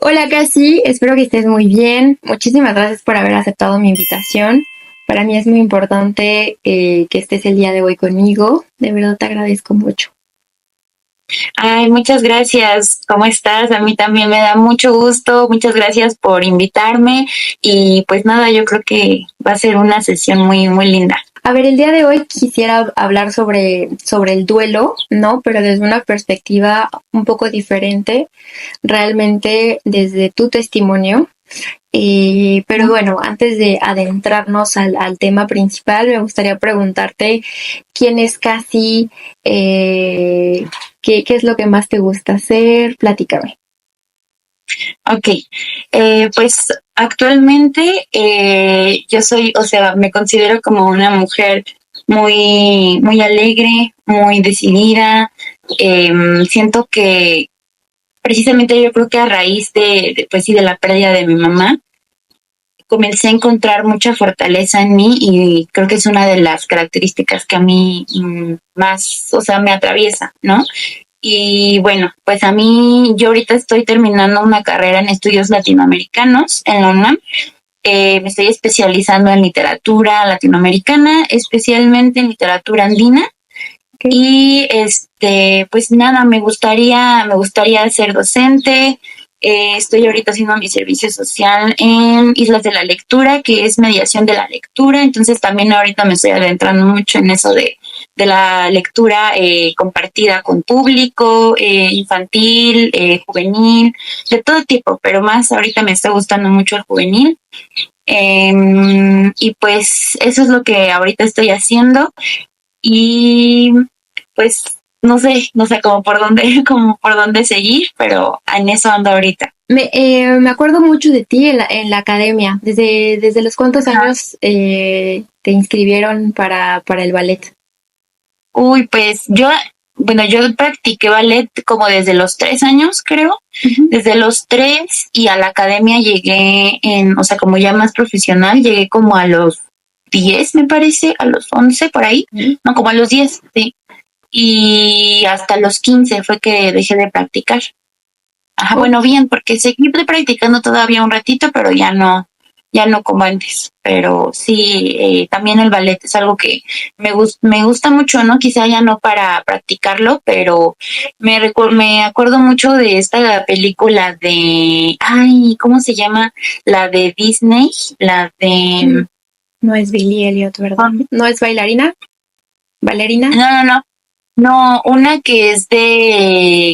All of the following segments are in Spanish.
Hola, Casi, espero que estés muy bien. Muchísimas gracias por haber aceptado mi invitación. Para mí es muy importante que estés el día de hoy conmigo. De verdad te agradezco mucho. Ay, muchas gracias. ¿Cómo estás? A mí también me da mucho gusto. Muchas gracias por invitarme. Y pues nada, yo creo que va a ser una sesión muy linda. A ver, el día de hoy quisiera hablar sobre el duelo, ¿no? Pero desde una perspectiva un poco diferente, realmente desde tu testimonio. Pero bueno, antes de adentrarnos al tema principal, me gustaría preguntarte quién es Casi, qué es lo que más te gusta hacer, platícame. Ok, pues actualmente yo soy, o sea, me considero como una mujer muy alegre, muy decidida. Siento que precisamente yo creo que a raíz pues sí, de la pérdida de mi mamá, comencé a encontrar mucha fortaleza en mí y creo que es una de las características que a mí más, o sea, me atraviesa, ¿no? Y bueno, pues a mí, yo ahorita estoy terminando una carrera en estudios latinoamericanos en la UNAM. Me estoy especializando en literatura latinoamericana, especialmente en literatura andina. Okay. Y pues nada, me gustaría ser docente. Estoy ahorita haciendo mi servicio social en Islas de la Lectura, que es mediación de la lectura. Entonces también ahorita me estoy adentrando mucho en eso de la lectura compartida con público, infantil, juvenil, de todo tipo, pero más ahorita me está gustando mucho el juvenil. Y pues eso es lo que ahorita estoy haciendo. Y pues no sé cómo por dónde, como por dónde seguir, pero en eso ando ahorita. Me acuerdo mucho de ti en la academia. ¿Desde los cuántos años te inscribieron para el ballet? Uy, pues bueno, yo practiqué ballet como desde los 3 años, creo. Uh-huh. Desde los 3 y a la academia llegué o sea, como ya más profesional, llegué como a los 10 me parece, a los 11 por ahí. Uh-huh. No, como a los 10 sí. Y hasta los 15 fue que dejé de practicar. Ajá, Oh, bueno, bien, porque seguí practicando todavía un ratito, pero ya no como antes. Pero sí, también el ballet es algo que me gusta mucho, ¿no? Quizá ya no para practicarlo, pero me acuerdo mucho de esta película ay, ¿cómo se llama? La de Disney, la de... no es Billy Elliot, ¿verdad? ¿No es bailarina? ¿Bailarina? No. No, una que es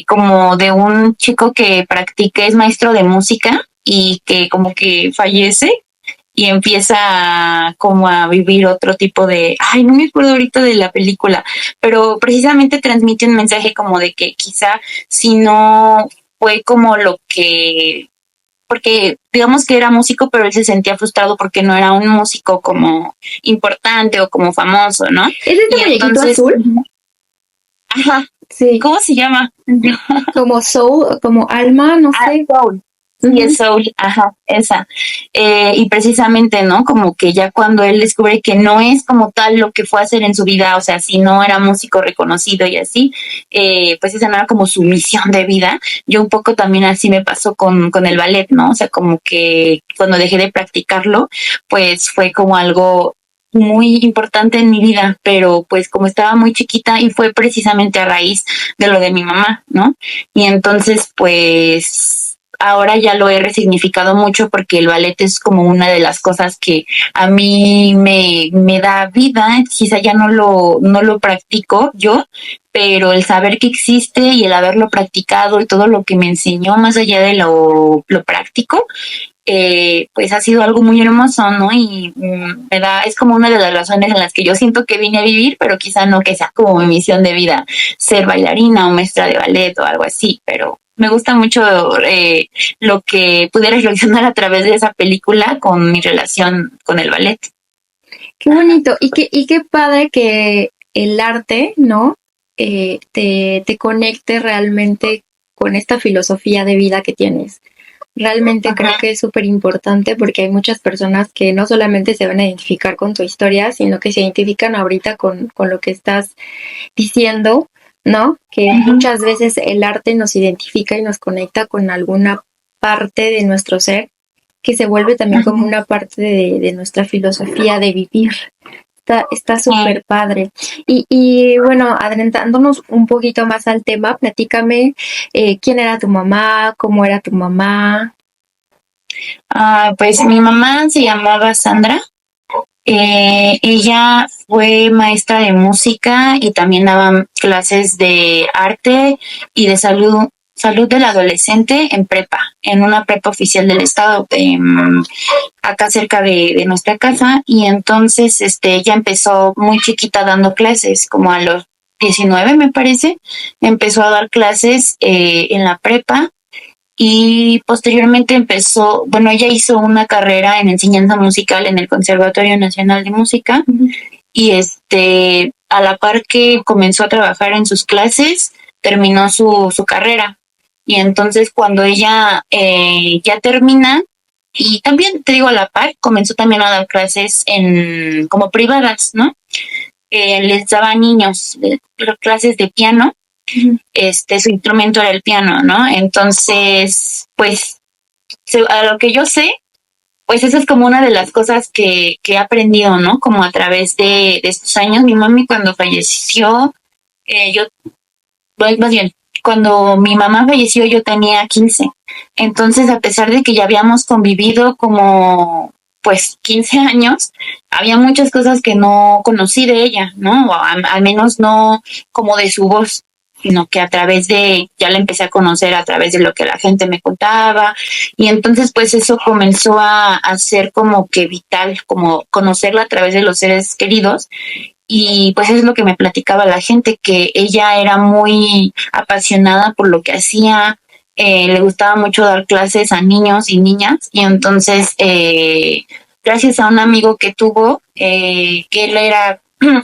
como de un chico que practica, es maestro de música y que como que fallece y empieza como a vivir otro tipo ay, no me acuerdo ahorita de la película, pero precisamente transmite un mensaje como de que quizá si no fue como porque digamos que era músico, pero él se sentía frustrado porque no era un músico como importante o como famoso, ¿no? ¿Es este Y muñequito entonces, azul? ajá, Sí. ¿cómo se llama? Como Soul, como Alma, no Ah, sé. Soul. Sí, es Uh-huh. Soul, ajá, esa. Y precisamente, ¿no? Como que ya cuando él descubre que no es como tal lo que fue a hacer en su vida, o sea, si no era músico reconocido y así, pues esa no era como su misión de vida. Yo un poco también así me pasó con el ballet, ¿no? O sea, como que cuando dejé de practicarlo, pues fue como algo muy importante en mi vida, pero pues como estaba muy chiquita y fue precisamente a raíz de lo de mi mamá, ¿no? Y entonces, pues ahora ya lo he resignificado mucho porque el ballet es como una de las cosas que a mí me da vida. Quizá ya no lo practico yo, pero el saber que existe y el haberlo practicado y todo lo que me enseñó más allá de lo práctico, pues ha sido algo muy hermoso, ¿no? Y es como una de las razones en las que yo siento que vine a vivir, pero quizá no que sea como mi misión de vida, ser bailarina o maestra de ballet o algo así, pero me gusta mucho lo que pude reflexionar a través de esa película con mi relación con el ballet. Qué bonito. Y qué padre que el arte, ¿no? Te conecte realmente con esta filosofía de vida que tienes. Realmente creo Ajá. que es súper importante porque hay muchas personas que no solamente se van a identificar con tu historia, sino que se identifican ahorita con lo que estás diciendo, ¿no? Que Uh-huh. muchas veces el arte nos identifica y nos conecta con alguna parte de nuestro ser que se vuelve también como una parte de nuestra filosofía de vivir. Está súper padre. Y bueno, adelantándonos un poquito más al tema, platícame quién era tu mamá, cómo era tu mamá. Pues mi mamá se llamaba Sandra. Ella fue maestra de música y también daba clases de arte y de salud del adolescente en prepa, en una prepa oficial del estado, acá cerca de nuestra casa. Y entonces ella empezó muy chiquita dando clases, como a los 19 me parece, empezó a dar clases en la prepa. Y posteriormente bueno, ella hizo una carrera en enseñanza musical en el Conservatorio Nacional de Música. Y a la par que comenzó a trabajar en sus clases, terminó su carrera. Y entonces cuando ella ya termina, y también te digo a la par, comenzó también a dar clases como privadas, ¿no? Les daba a niños clases de piano. Su instrumento era el piano, ¿no? Entonces, pues, a lo que yo sé, pues esa es como una de las cosas que he aprendido, ¿no? Como a través de estos años. Mi mami cuando falleció, más bien, cuando mi mamá falleció yo tenía 15. Entonces, a pesar de que ya habíamos convivido como, pues, 15 años, había muchas cosas que no conocí de ella, ¿no? O al menos no como de su voz, sino que ya la empecé a conocer a través de lo que la gente me contaba. Y entonces pues eso comenzó a ser como que vital, como conocerla a través de los seres queridos. Y pues es lo que me platicaba la gente, que ella era muy apasionada por lo que hacía. Le gustaba mucho dar clases a niños y niñas. Y entonces gracias a un amigo que tuvo, que él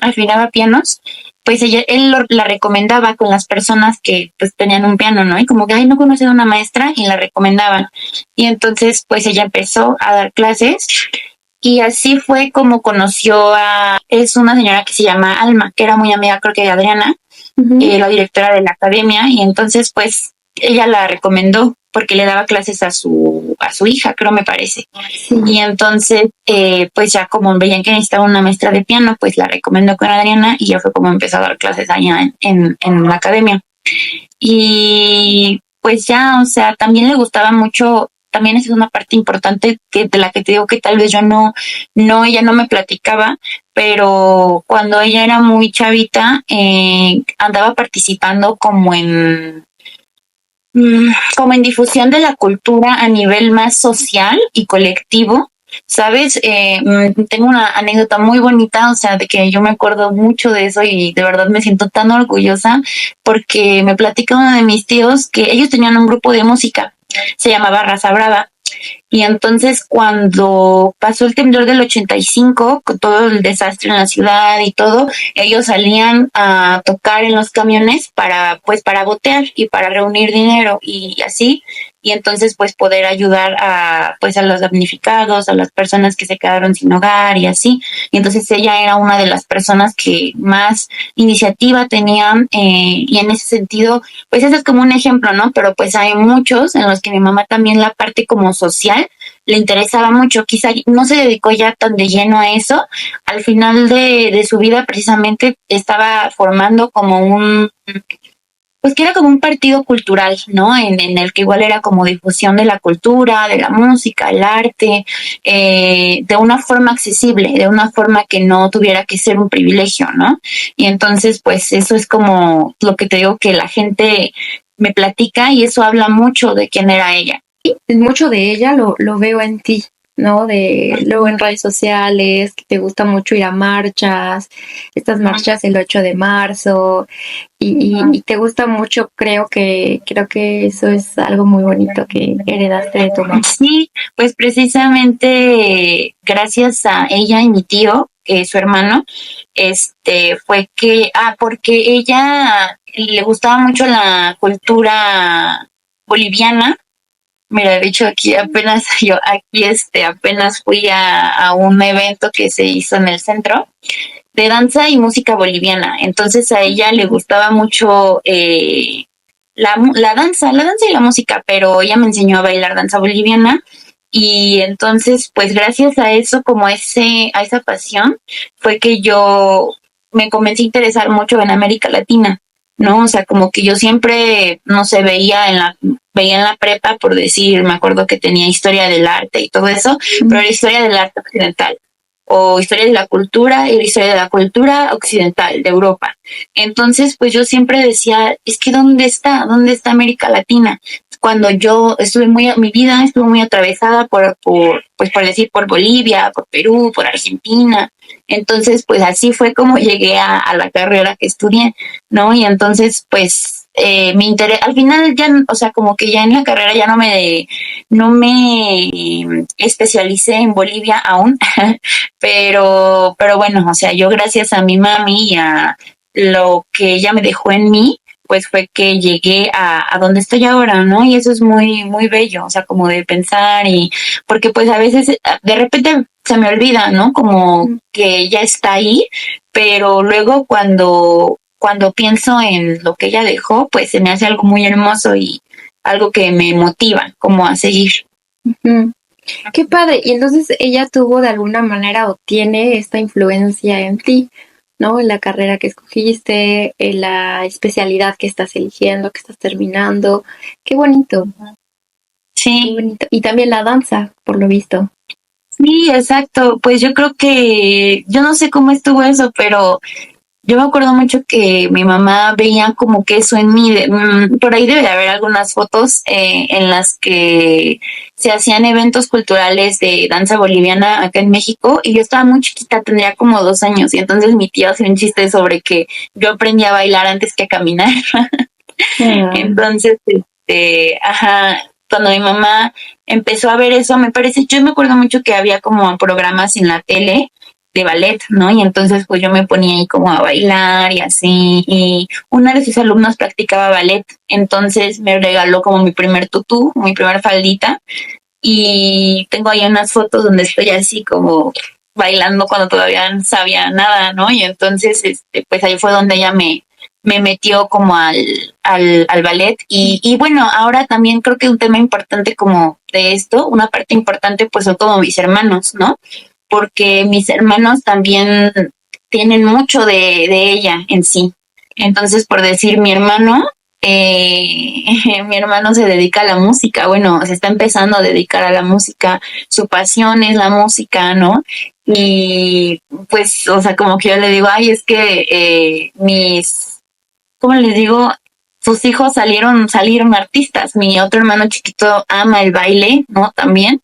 afinaba pianos, pues él la recomendaba con las personas que pues tenían un piano, ¿no? Y como que, ay, no conocen a una maestra, y la recomendaban. Y entonces pues ella empezó a dar clases. Y así fue como es una señora que se llama Alma, que era muy amiga, creo que de Adriana, la directora de la academia. Y entonces pues ella la recomendó porque le daba clases a su hija, creo, me parece. Y entonces pues ya como veían que necesitaba una maestra de piano, pues la recomendó con Adriana, y ya fue como empezó a dar clases allá en la academia. Y pues ya, o sea, también le gustaba mucho. También esa es una parte importante de la que te digo que tal vez ella no me platicaba, pero cuando ella era muy chavita, andaba participando como en difusión de la cultura a nivel más social y colectivo. ¿Sabes? Tengo una anécdota muy bonita, o sea, de que yo me acuerdo mucho de eso y de verdad me siento tan orgullosa, porque me platica uno de mis tíos que ellos tenían un grupo de música, se llamaba Raza Brava. Y entonces cuando pasó el temblor del 85, con todo el desastre en la ciudad y todo, ellos salían a tocar en los camiones para botear y para reunir dinero y así. Y entonces pues poder ayudar a los damnificados, a las personas que se quedaron sin hogar y así. Y entonces ella era una de las personas que más iniciativa tenían, y en ese sentido pues ese es como un ejemplo, ¿no? Pero pues hay muchos en los que mi mamá también la parte como social le interesaba mucho. Quizá no se dedicó ya tan de lleno a eso. Al final de su vida precisamente estaba formando pues que era como un partido cultural, ¿no? En el que igual era como difusión de la cultura, de la música, el arte, de una forma accesible, de una forma que no tuviera que ser un privilegio, ¿no? Y entonces, pues eso es como lo que te digo que la gente me platica, y eso habla mucho de quién era ella. Mucho de ella lo veo en ti, ¿no? Luego en redes sociales, que te gusta mucho ir a marchas, estas marchas el 8 de marzo, y te gusta mucho. Creo que eso es algo muy bonito que heredaste de tu mamá. Sí, pues precisamente gracias a ella y mi tío, que es su hermano, fue porque ella le gustaba mucho la cultura boliviana. Mira, de hecho apenas fui a un evento que se hizo en el centro de danza y música boliviana. Entonces a ella le gustaba mucho la danza y la música, pero ella me enseñó a bailar danza boliviana. Y entonces, pues gracias a eso, como a esa pasión, fue que yo me comencé a interesar mucho en América Latina, ¿no? O sea, como que yo siempre, no sé, veía en la prepa, por decir, me acuerdo que tenía historia del arte y todo eso, pero era historia del arte occidental, o historia de la cultura y la historia de la cultura occidental de Europa. Entonces, pues yo siempre decía, es que ¿dónde está? ¿Dónde está América Latina? Cuando yo mi vida estuvo muy atravesada pues por decir, por Bolivia, por Perú, por Argentina. Entonces, pues así fue como llegué a la carrera que estudié, ¿no? Y entonces, pues, mi interés, al final ya, o sea, como que ya en la carrera ya no me especialicé en Bolivia aún, pero bueno, o sea, yo gracias a mi mami y a lo que ella me dejó en mí, pues fue que llegué a donde estoy ahora, ¿no? Y eso es muy, muy bello, o sea, como de pensar porque pues a veces de repente se me olvida, ¿no? Como que ella está ahí, pero luego cuando pienso en lo que ella dejó, pues se me hace algo muy hermoso y algo que me motiva como a seguir. Uh-huh. Qué padre. Y entonces ella tuvo de alguna manera o tiene esta influencia en ti, ¿no? En la carrera que escogiste, en la especialidad que estás eligiendo, que estás terminando. Qué bonito. Sí. Qué bonito. Y también la danza, por lo visto. Sí, exacto. Pues yo creo que, yo no sé cómo estuvo eso, pero yo me acuerdo mucho que mi mamá veía como que eso en mí. Por ahí debe de haber algunas fotos en las que se hacían eventos culturales de danza boliviana acá en México y yo estaba muy chiquita, tendría como 2 años y entonces mi tía hacía un chiste sobre que yo aprendí a bailar antes que a caminar. Entonces, ajá, cuando mi mamá empezó a ver eso, yo me acuerdo mucho que había como programas en la tele de ballet, ¿no? Y entonces pues yo me ponía ahí como a bailar y así, y una de sus alumnas practicaba ballet, entonces me regaló como mi primer tutú, mi primer faldita, y tengo ahí unas fotos donde estoy así como bailando cuando todavía no sabía nada, ¿no? Y entonces, pues ahí fue donde ella me metió como al ballet y bueno, ahora también creo que un tema importante como de esto, una parte importante pues son como mis hermanos, ¿no? Porque mis hermanos también tienen mucho de ella en sí. Entonces, por decir, mi hermano se dedica a la música, bueno, se está empezando a dedicar a la música, su pasión es la música, ¿no? Y pues, o sea, como que yo le digo, ay, es que ¿cómo les digo? Sus hijos salieron artistas. Mi otro hermano chiquito ama el baile, ¿no? También.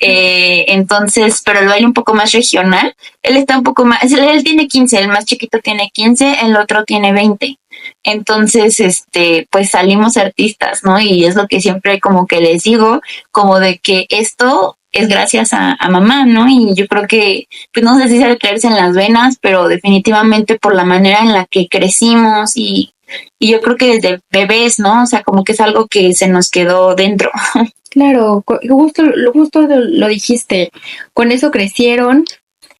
Entonces, pero el baile un poco más regional. Él está un poco más, él tiene 15, el más chiquito tiene 15, el otro tiene 20. Entonces, pues salimos artistas, ¿no? Y es lo que siempre como que les digo, como de que esto es gracias a mamá, ¿no? Y yo creo que, pues no sé si se creerse en las venas, pero definitivamente por la manera en la que crecimos y yo creo que desde bebés, ¿no? O sea, como que es algo que se nos quedó dentro. Claro, justo lo dijiste. Con eso crecieron,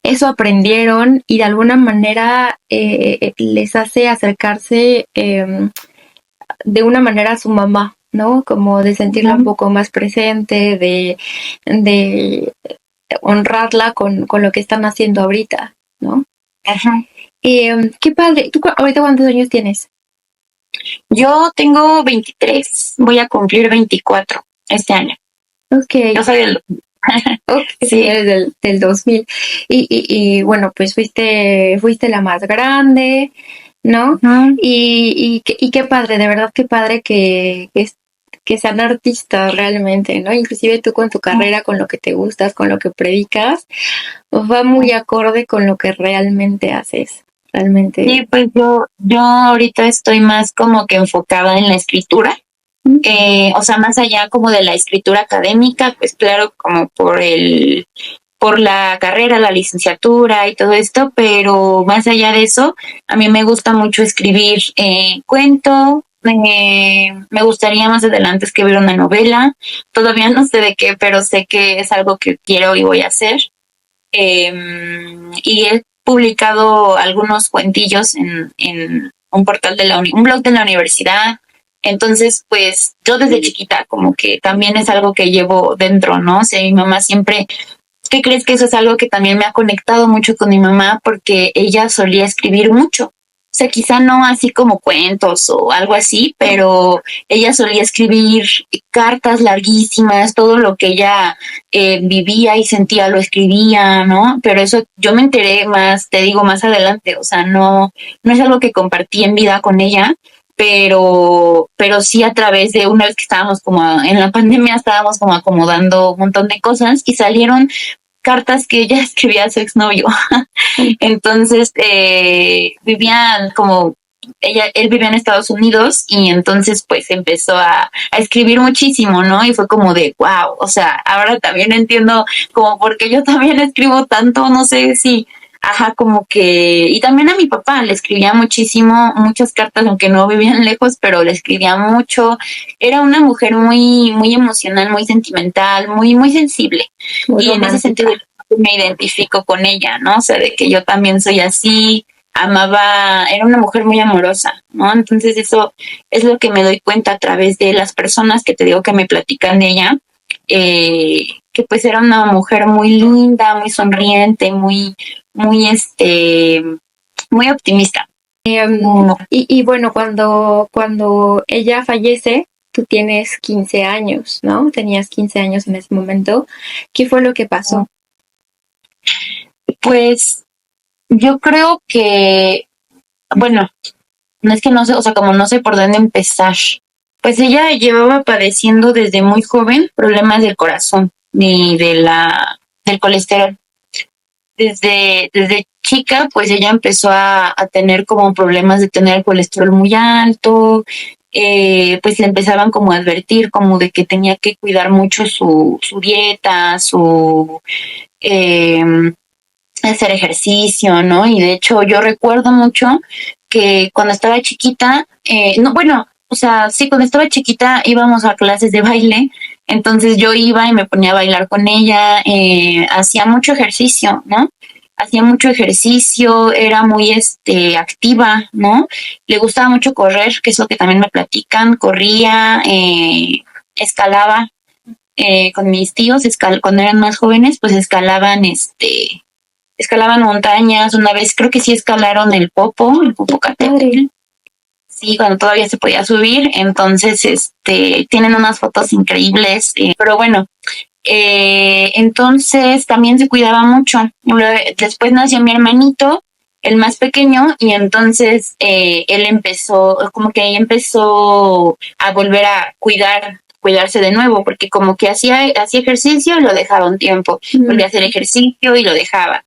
eso aprendieron y de alguna manera les hace acercarse de una manera a su mamá, ¿no? Como de sentirla un poco más presente, de honrarla con lo que están haciendo ahorita, ¿no? Ajá. Qué padre. ¿Tú ahorita cuántos años tienes? Yo tengo 23, voy a cumplir 24 este año. Ok. Yo soy del... Okay, Sí. eres del 2000. Y bueno, pues fuiste la más grande, ¿no? Uh-huh. Y qué padre, de verdad qué padre que sean artistas realmente, ¿no? Inclusive tú con tu carrera, con lo que te gustas, con lo que predicas, va muy acorde con lo que realmente haces. Realmente. Sí, pues yo ahorita estoy más como que enfocada en la escritura. O sea, más allá como de la escritura académica, pues claro, como por la carrera, la licenciatura y todo esto, pero más allá de eso, a mí me gusta mucho escribir cuento. Me gustaría más adelante escribir una novela. Todavía no sé de qué, pero sé que es algo que quiero y voy a hacer. Y he publicado algunos cuentillos en un portal un blog de la universidad. Entonces, pues yo desde chiquita como que también es algo que llevo dentro, ¿no? O sea, mi mamá siempre, ¿qué crees que eso es algo que también me ha conectado mucho con mi mamá? Porque ella solía escribir mucho. O sea, quizá no así como cuentos o algo así, pero ella solía escribir cartas larguísimas, todo lo que ella vivía y sentía lo escribía, ¿no? Pero eso yo me enteré más, te digo, más adelante, o sea, no es algo que compartí en vida con ella, pero sí a través de una vez que estábamos como en la pandemia, estábamos como acomodando un montón de cosas y salieron cartas que ella escribía a su exnovio. Entonces, vivían como él vivía en Estados Unidos y entonces pues empezó a escribir muchísimo, ¿no? Y fue como de, wow, o sea, ahora también entiendo como porque yo también escribo tanto, no sé si, ajá, como que, y también a mi papá le escribía muchísimo, muchas cartas, aunque no vivían lejos, pero le escribía mucho. Era una mujer muy, muy emocional, muy sentimental, muy, muy sensible. Muy Y en ese romántica. sentido me identifico con ella, ¿no? O sea, de que yo también soy así, era una mujer muy amorosa, ¿no? Entonces eso es lo que me doy cuenta a través de las personas que te digo que me platican de ella, que pues era una mujer muy linda, muy sonriente, muy, muy optimista. No. Y bueno, cuando ella fallece, tú tienes 15 años, ¿no? Tenías 15 años en ese momento. ¿Qué fue lo que pasó? Pues yo creo que, bueno, no es que no sé, o sea, como no sé por dónde empezar. Pues ella llevaba padeciendo desde muy joven problemas del corazón ni del colesterol. Desde chica, pues ella empezó a tener como problemas de tener el colesterol muy alto, pues le empezaban como a advertir como de que tenía que cuidar mucho su dieta, eh, hacer ejercicio, ¿no? Y de hecho yo recuerdo mucho que cuando estaba chiquita, no, bueno, o sea, sí, cuando estaba chiquita íbamos a clases de baile, entonces yo iba y me ponía a bailar con ella, hacía mucho ejercicio, ¿no? Hacía mucho ejercicio, era muy activa, ¿no? Le gustaba mucho correr, que es lo que también me platican, corría, escalaba con mis tíos, cuando eran más jóvenes, pues escalaban montañas, una vez creo que sí escalaron el Popocatépetl, sí, cuando todavía se podía subir, entonces tienen unas fotos increíbles, pero bueno, entonces también se cuidaba mucho. Después nació mi hermanito, el más pequeño, y entonces él empezó, como que ahí empezó a volver a cuidarse de nuevo, porque como que hacía ejercicio y lo dejaba un tiempo, volvía a hacer ejercicio y lo dejaba.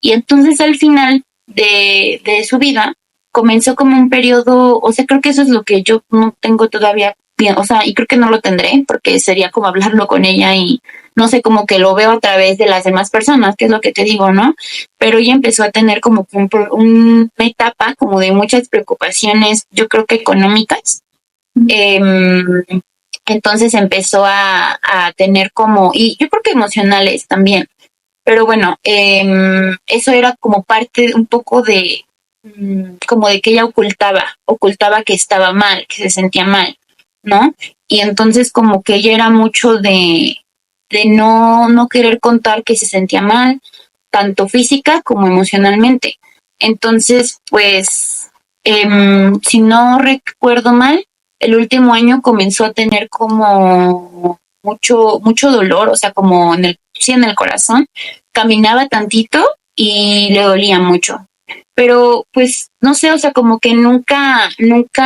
Y entonces al final de su vida comenzó como un periodo, o sea, creo que eso es lo que yo no tengo todavía bien, o sea, y creo que no lo tendré porque sería como hablarlo con ella y no sé, como que lo veo a través de las demás personas, que es lo que te digo, ¿no? Pero ella empezó a tener como una etapa como de muchas preocupaciones, yo creo que económicas. Eh, entonces empezó a tener como, y yo creo que emocionales también, pero bueno, eso era como parte un poco de, como de que ella ocultaba que estaba mal, que se sentía mal, ¿no? Y entonces como que ella era mucho de no querer contar que se sentía mal, tanto física como emocionalmente. Entonces, pues, si no recuerdo mal, el último año comenzó a tener como mucho dolor, o sea, como en el corazón, caminaba tantito y le dolía mucho. Pero pues no sé, o sea, como que nunca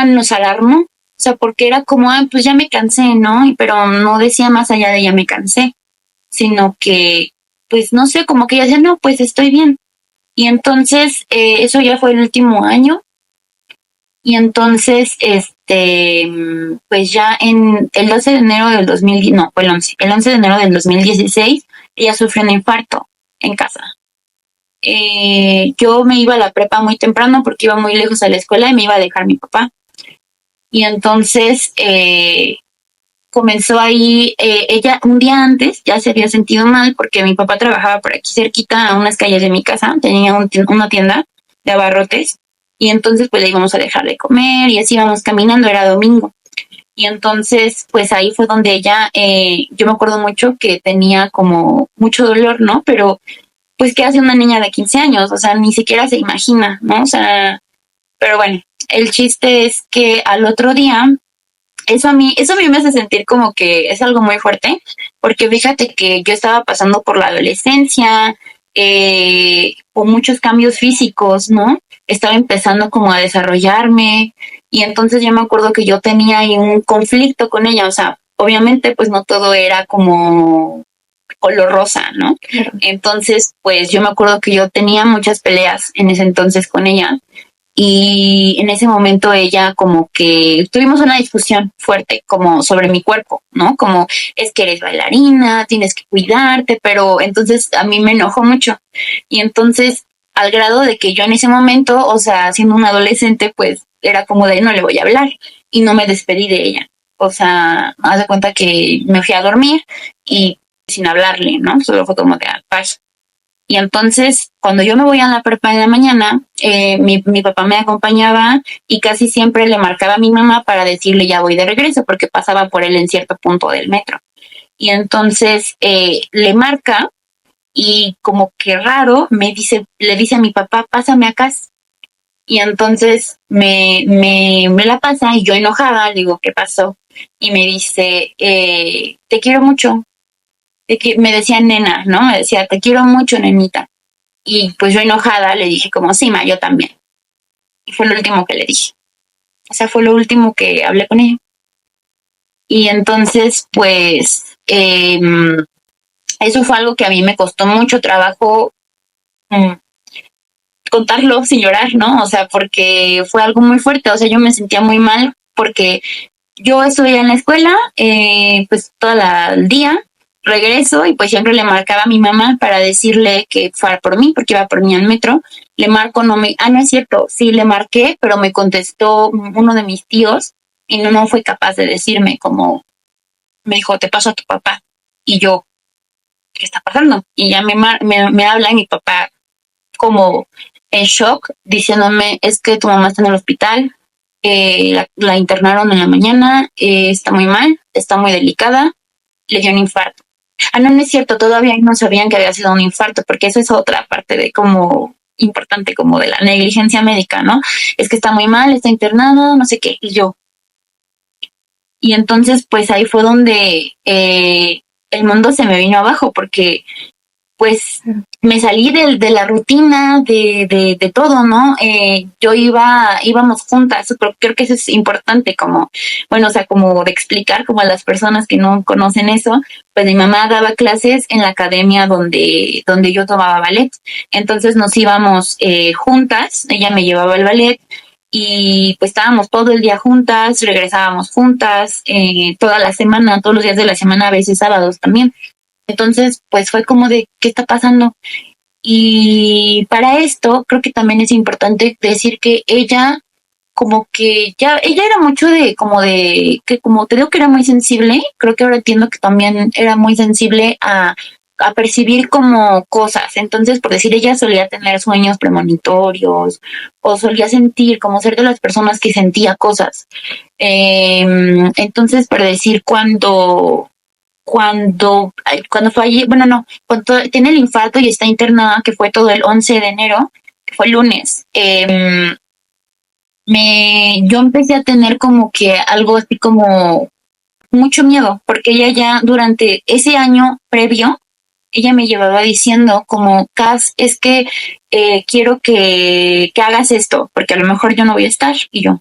nos alarmó, o sea, porque era como, pues ya me cansé, ¿no? Pero no decía más allá de ya me cansé, sino que, pues no sé, como que ella decía, no, pues estoy bien. Y entonces, eso ya fue el último año. Y entonces, pues ya en el 12 de enero del 2000, no, fue el 11 de enero del 2016, ella sufrió un infarto en casa. Yo me iba a la prepa muy temprano porque iba muy lejos a la escuela y me iba a dejar mi papá. Y entonces comenzó ahí, ella un día antes ya se había sentido mal porque mi papá trabajaba por aquí cerquita a unas calles de mi casa, tenía una tienda de abarrotes y entonces pues le íbamos a dejar de comer y así íbamos caminando, era domingo. Y entonces, pues ahí fue donde ella, yo me acuerdo mucho que tenía como mucho dolor, ¿no? Pero, pues, ¿qué hace una niña de 15 años? O sea, ni siquiera se imagina, ¿no? O sea, pero bueno, el chiste es que al otro día, eso a mí me hace sentir como que es algo muy fuerte, porque fíjate que yo estaba pasando por la adolescencia, por muchos cambios físicos, ¿no? Estaba empezando como a desarrollarme, y entonces yo me acuerdo que yo tenía ahí un conflicto con ella, o sea, obviamente pues no todo era como color rosa, ¿no? Claro. Entonces, pues yo me acuerdo que yo tenía muchas peleas en ese entonces con ella, y en ese momento ella como que tuvimos una discusión fuerte como sobre mi cuerpo, ¿no? Como es que eres bailarina, tienes que cuidarte, pero entonces a mí me enojó mucho. Y entonces al grado de que yo en ese momento, o sea, siendo una adolescente, pues era como de no le voy a hablar y no me despedí de ella. O sea, haz de cuenta que me fui a dormir y sin hablarle, ¿no? Solo fue como de paz. Y entonces, cuando yo me voy a la prepa en la mañana, mi papá me acompañaba y casi siempre le marcaba a mi mamá para decirle ya voy de regreso, porque pasaba por él en cierto punto del metro. Y entonces le marca y como que raro le dice a mi papá, pásame acá. Y entonces me la pasa y yo enojada le digo, ¿qué pasó? Y me dice, te quiero mucho. Me decía nena, ¿no? Me decía, te quiero mucho, nenita. Y pues yo enojada le dije como, sí, ma, yo también. Y fue lo último que le dije. O sea, fue lo último que hablé con ella. Y entonces, pues, eso fue algo que a mí me costó mucho trabajo mm, contarlo sin llorar, ¿no? O sea, porque fue algo muy fuerte. O sea, yo me sentía muy mal porque yo estuve en la escuela, pues todo el día, regreso y pues siempre le marcaba a mi mamá para decirle que fuera por mí, porque iba por mí al metro. Le marco, no es cierto, sí le marqué, pero me contestó uno de mis tíos y no fue capaz de decirme como, me dijo, te paso a tu papá. Y yo, ¿qué está pasando? Y ya me habla y mi papá como en shock, diciéndome, es que tu mamá está en el hospital, la internaron en la mañana, está muy mal, está muy delicada, le dio un infarto. Ah, no, no es cierto, todavía no sabían que había sido un infarto, porque esa es otra parte de como importante, como de la negligencia médica, ¿no? Es que está muy mal, está internado, no sé qué, y yo. Y entonces, pues ahí fue donde el mundo se me vino abajo, porque pues me salí de la rutina, de todo, ¿no? Íbamos juntas, pero creo que eso es importante, como, bueno, o sea, como de explicar como a las personas que no conocen eso, pues mi mamá daba clases en la academia donde yo tomaba ballet, entonces nos íbamos juntas, ella me llevaba al ballet, y pues estábamos todo el día juntas, regresábamos juntas, toda la semana, todos los días de la semana, a veces sábados también. Entonces, pues fue como de, ¿qué está pasando? Y para esto, creo que también es importante decir que ella, como que ya, ella era mucho que como te digo que era muy sensible, creo que ahora entiendo que también era muy sensible a percibir como cosas. Entonces, por decir, ella solía tener sueños premonitorios o solía sentir, como ser de las personas que sentía cosas. Entonces, por decir, cuando fue allí, bueno, no, cuando tiene el infarto y está internada, que fue todo el 11 de enero, que fue el lunes, yo empecé a tener como que algo así como mucho miedo, porque ella ya durante ese año previo, ella me llevaba diciendo como, Cas, es que quiero que hagas esto, porque a lo mejor yo no voy a estar, y yo,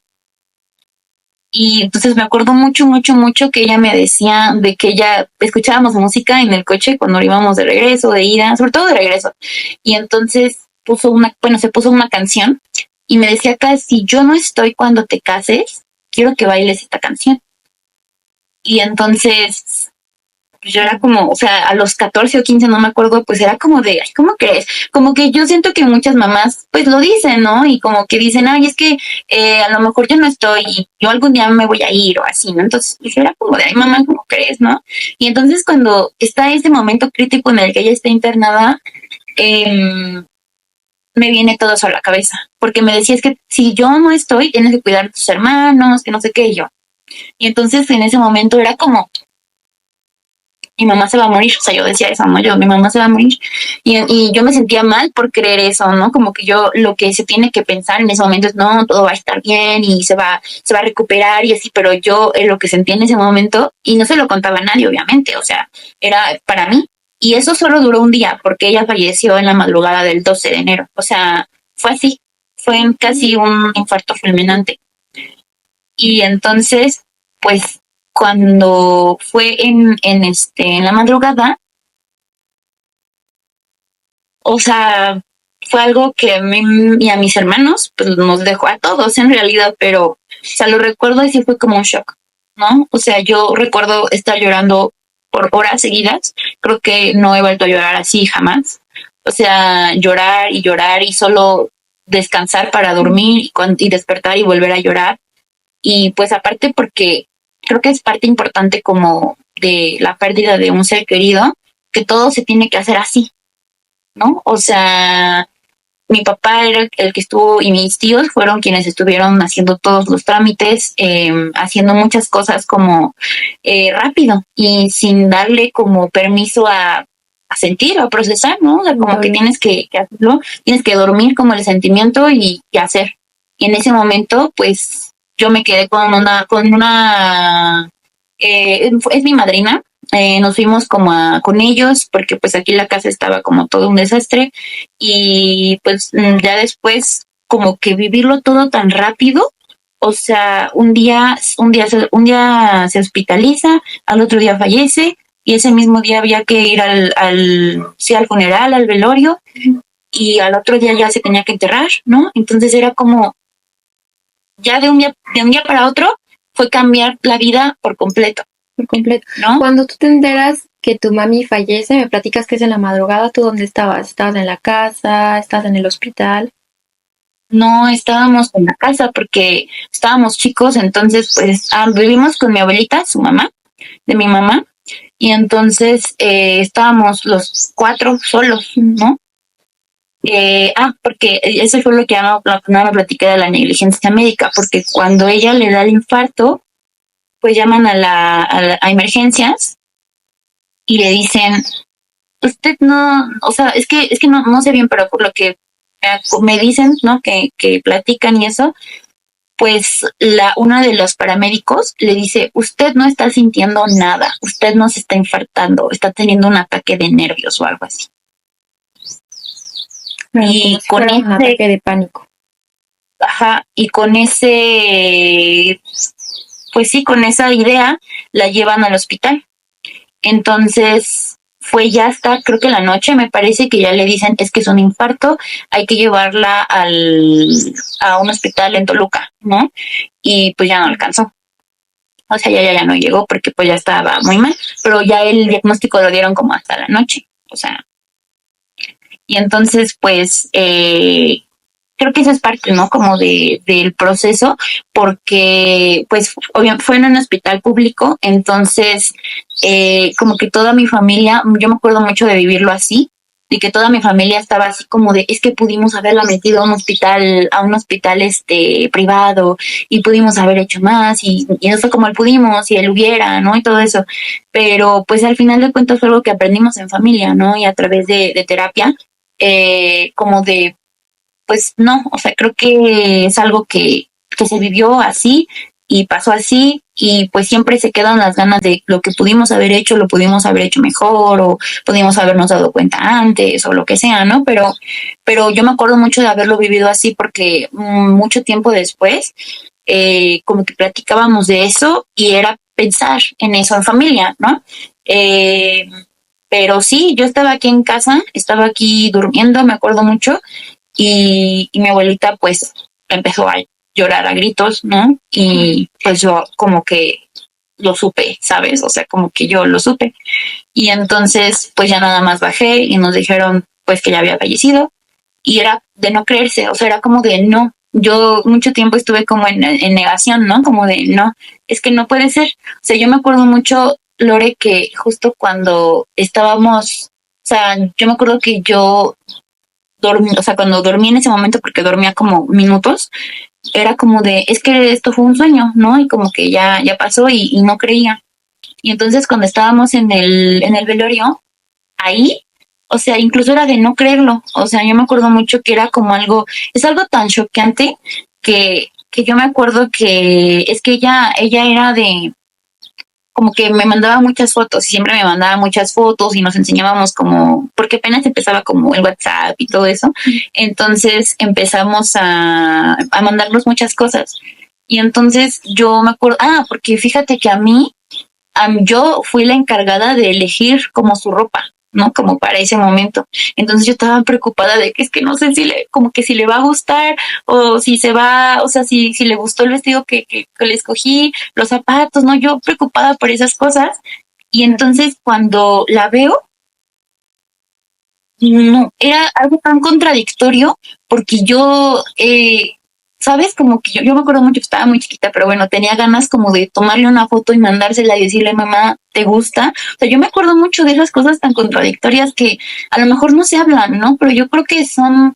y entonces me acuerdo mucho, mucho, mucho que ella me decía de que ella escuchábamos música en el coche cuando íbamos de regreso, de ida, sobre todo de regreso. Y entonces se puso una canción y me decía acá, si yo no estoy cuando te cases, quiero que bailes esta canción. Y entonces pues yo era como, o sea, a los 14 o 15 no me acuerdo, pues era como de, ay, ¿cómo crees? Como que yo siento que muchas mamás, pues lo dicen, ¿no? Y como que dicen, ay, es que a lo mejor yo no estoy y yo algún día me voy a ir o así, ¿no? Entonces, pues era como de, ay, mamá, ¿cómo crees, no? Y entonces cuando está ese momento crítico en el que ella está internada, me viene todo eso a la cabeza, porque me decía, es que si yo no estoy, tienes que cuidar a tus hermanos, que no sé qué, y yo. Y entonces en ese momento era como, mi mamá se va a morir, o sea, yo decía eso, ¿no? Mi mamá se va a morir. Y yo me sentía mal por creer eso, ¿no? Como que yo, lo que se tiene que pensar en ese momento es, no, todo va a estar bien y se va a recuperar y así, pero yo lo que sentía en ese momento, y no se lo contaba a nadie, obviamente, o sea, era para mí. Y eso solo duró un día, porque ella falleció en la madrugada del 12 de enero. O sea, fue así, fue casi un infarto fulminante. Y entonces, pues, cuando fue en la madrugada, o sea, fue algo que a mí y a mis hermanos, pues nos dejó a todos en realidad, pero, o sea, lo recuerdo y sí fue como un shock, ¿no? O sea, yo recuerdo estar llorando por horas seguidas, creo que no he vuelto a llorar así jamás. O sea, llorar y solo descansar para dormir y despertar y volver a llorar. Y pues aparte porque creo que es parte importante como de la pérdida de un ser querido, que todo se tiene que hacer así, ¿no? O sea, mi papá era el que estuvo y mis tíos fueron quienes estuvieron haciendo todos los trámites, haciendo muchas cosas como rápido y sin darle como permiso a sentir o a procesar, ¿no? O sea, como que tienes que hacerlo, tienes que dormir como el sentimiento y hacer. Y en ese momento, pues yo me quedé es mi madrina, nos fuimos como con ellos porque pues aquí la casa estaba como todo un desastre y pues ya después como que vivirlo todo tan rápido, o sea, un día se hospitaliza, al otro día fallece y ese mismo día había que ir al funeral, al velorio y al otro día ya se tenía que enterrar, ¿no? Entonces era como ya de un día para otro fue cambiar la vida por completo. Por completo. ¿No? Cuando tú te enteras que tu mami fallece, me platicas que es en la madrugada, ¿tú dónde estabas? ¿Estabas en la casa? ¿Estabas en el hospital? No estábamos en la casa porque estábamos chicos, entonces pues vivimos con mi abuelita, su mamá, de mi mamá, y entonces estábamos los cuatro solos, ¿no? Porque eso fue lo que no me platiqué de la negligencia médica, porque cuando ella le da el infarto, pues llaman a emergencias y le dicen, usted no, o sea, es que no sé bien, pero por lo que me dicen, ¿no? Que platican y eso, pues una de los paramédicos le dice, usted no está sintiendo nada, usted no se está infartando, está teniendo un ataque de nervios o algo así. Bueno, y si con un ataque de pánico. Ajá, y con pues sí, con esa idea la llevan al hospital. Entonces, fue ya hasta, creo que la noche, me parece que ya le dicen, es que es un infarto, hay que llevarla a un hospital en Toluca, ¿no? Y pues ya no alcanzó. O sea, ya no llegó porque pues ya estaba muy mal, pero ya el diagnóstico lo dieron como hasta la noche. O sea, y entonces pues creo que eso es parte, ¿no? Como del proceso, porque pues obviamente fue en un hospital público, entonces como que toda mi familia, yo me acuerdo mucho de vivirlo así, y que toda mi familia estaba así como de, es que pudimos haberla metido a un hospital privado, y pudimos haber hecho más, y no fue como el pudimos, y él hubiera, ¿no? Y todo eso. Pero pues al final de cuentas fue algo que aprendimos en familia, ¿no? Y a través de terapia, como de pues no, o sea, creo que es algo que se vivió así y pasó así y pues siempre se quedan las ganas de lo que pudimos haber hecho, lo pudimos haber hecho mejor o pudimos habernos dado cuenta antes o lo que sea, ¿no? Pero yo me acuerdo mucho de haberlo vivido así porque mucho tiempo después como que platicábamos de eso y era pensar en eso en familia, ¿no? Pero sí, yo estaba aquí en casa, estaba aquí durmiendo, me acuerdo mucho, y mi abuelita pues empezó a llorar a gritos, ¿no? Y pues yo como que lo supe, ¿sabes? O sea, como que yo lo supe. Y entonces pues ya nada más bajé y nos dijeron pues que ya había fallecido y era de no creerse, o sea, era como de no. Yo mucho tiempo estuve como en negación, ¿no? Como de no, es que no puede ser. O sea, yo me acuerdo mucho, Lore, que justo cuando estábamos, o sea, yo me acuerdo que yo dormí, o sea, cuando dormí en ese momento, porque dormía como minutos, era como de, es que esto fue un sueño, ¿no? Y como que ya pasó y no creía. Y entonces cuando estábamos en el velorio, ahí, o sea, incluso era de no creerlo. O sea, yo me acuerdo mucho que era como algo, es algo tan choqueante que yo me acuerdo que es que ella era de, como que me mandaba muchas fotos y siempre me mandaba muchas fotos y nos enseñábamos como, porque apenas empezaba como el WhatsApp y todo eso. Entonces empezamos a mandarnos muchas cosas. Y entonces yo me acuerdo, porque fíjate que a mí, yo fui la encargada de elegir como su ropa, ¿no? Como para ese momento. Entonces yo estaba preocupada de que es que no sé si le, como que si le va a gustar o si se va, o sea, si le gustó el vestido que le escogí, los zapatos, ¿no? Yo preocupada por esas cosas. Y entonces cuando la veo, no, era algo tan contradictorio porque yo, ¿sabes? Como que yo me acuerdo mucho que estaba muy chiquita, pero bueno, tenía ganas como de tomarle una foto y mandársela y decirle, mamá, ¿te gusta? O sea, yo me acuerdo mucho de esas cosas tan contradictorias que a lo mejor no se hablan, ¿no? Pero yo creo que son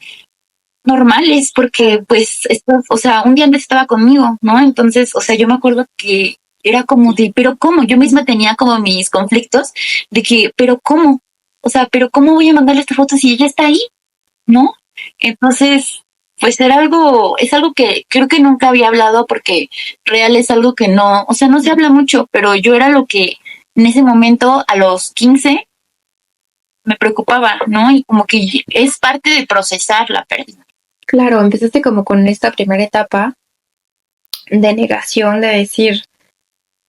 normales porque, pues, esto, o sea, un día antes estaba conmigo, ¿no? Entonces, o sea, yo me acuerdo que era como de, pero ¿cómo? Yo misma tenía como mis conflictos de que, pero ¿cómo? O sea, pero ¿cómo voy a mandarle esta foto si ella está ahí? ¿No? Entonces, pues era algo, es algo que creo que nunca había hablado porque real es algo que no, o sea, no se habla mucho, pero yo era lo que en ese momento, a los 15 me preocupaba, ¿no? Y como que es parte de procesar la pérdida. Claro, empezaste como con esta primera etapa de negación, de decir,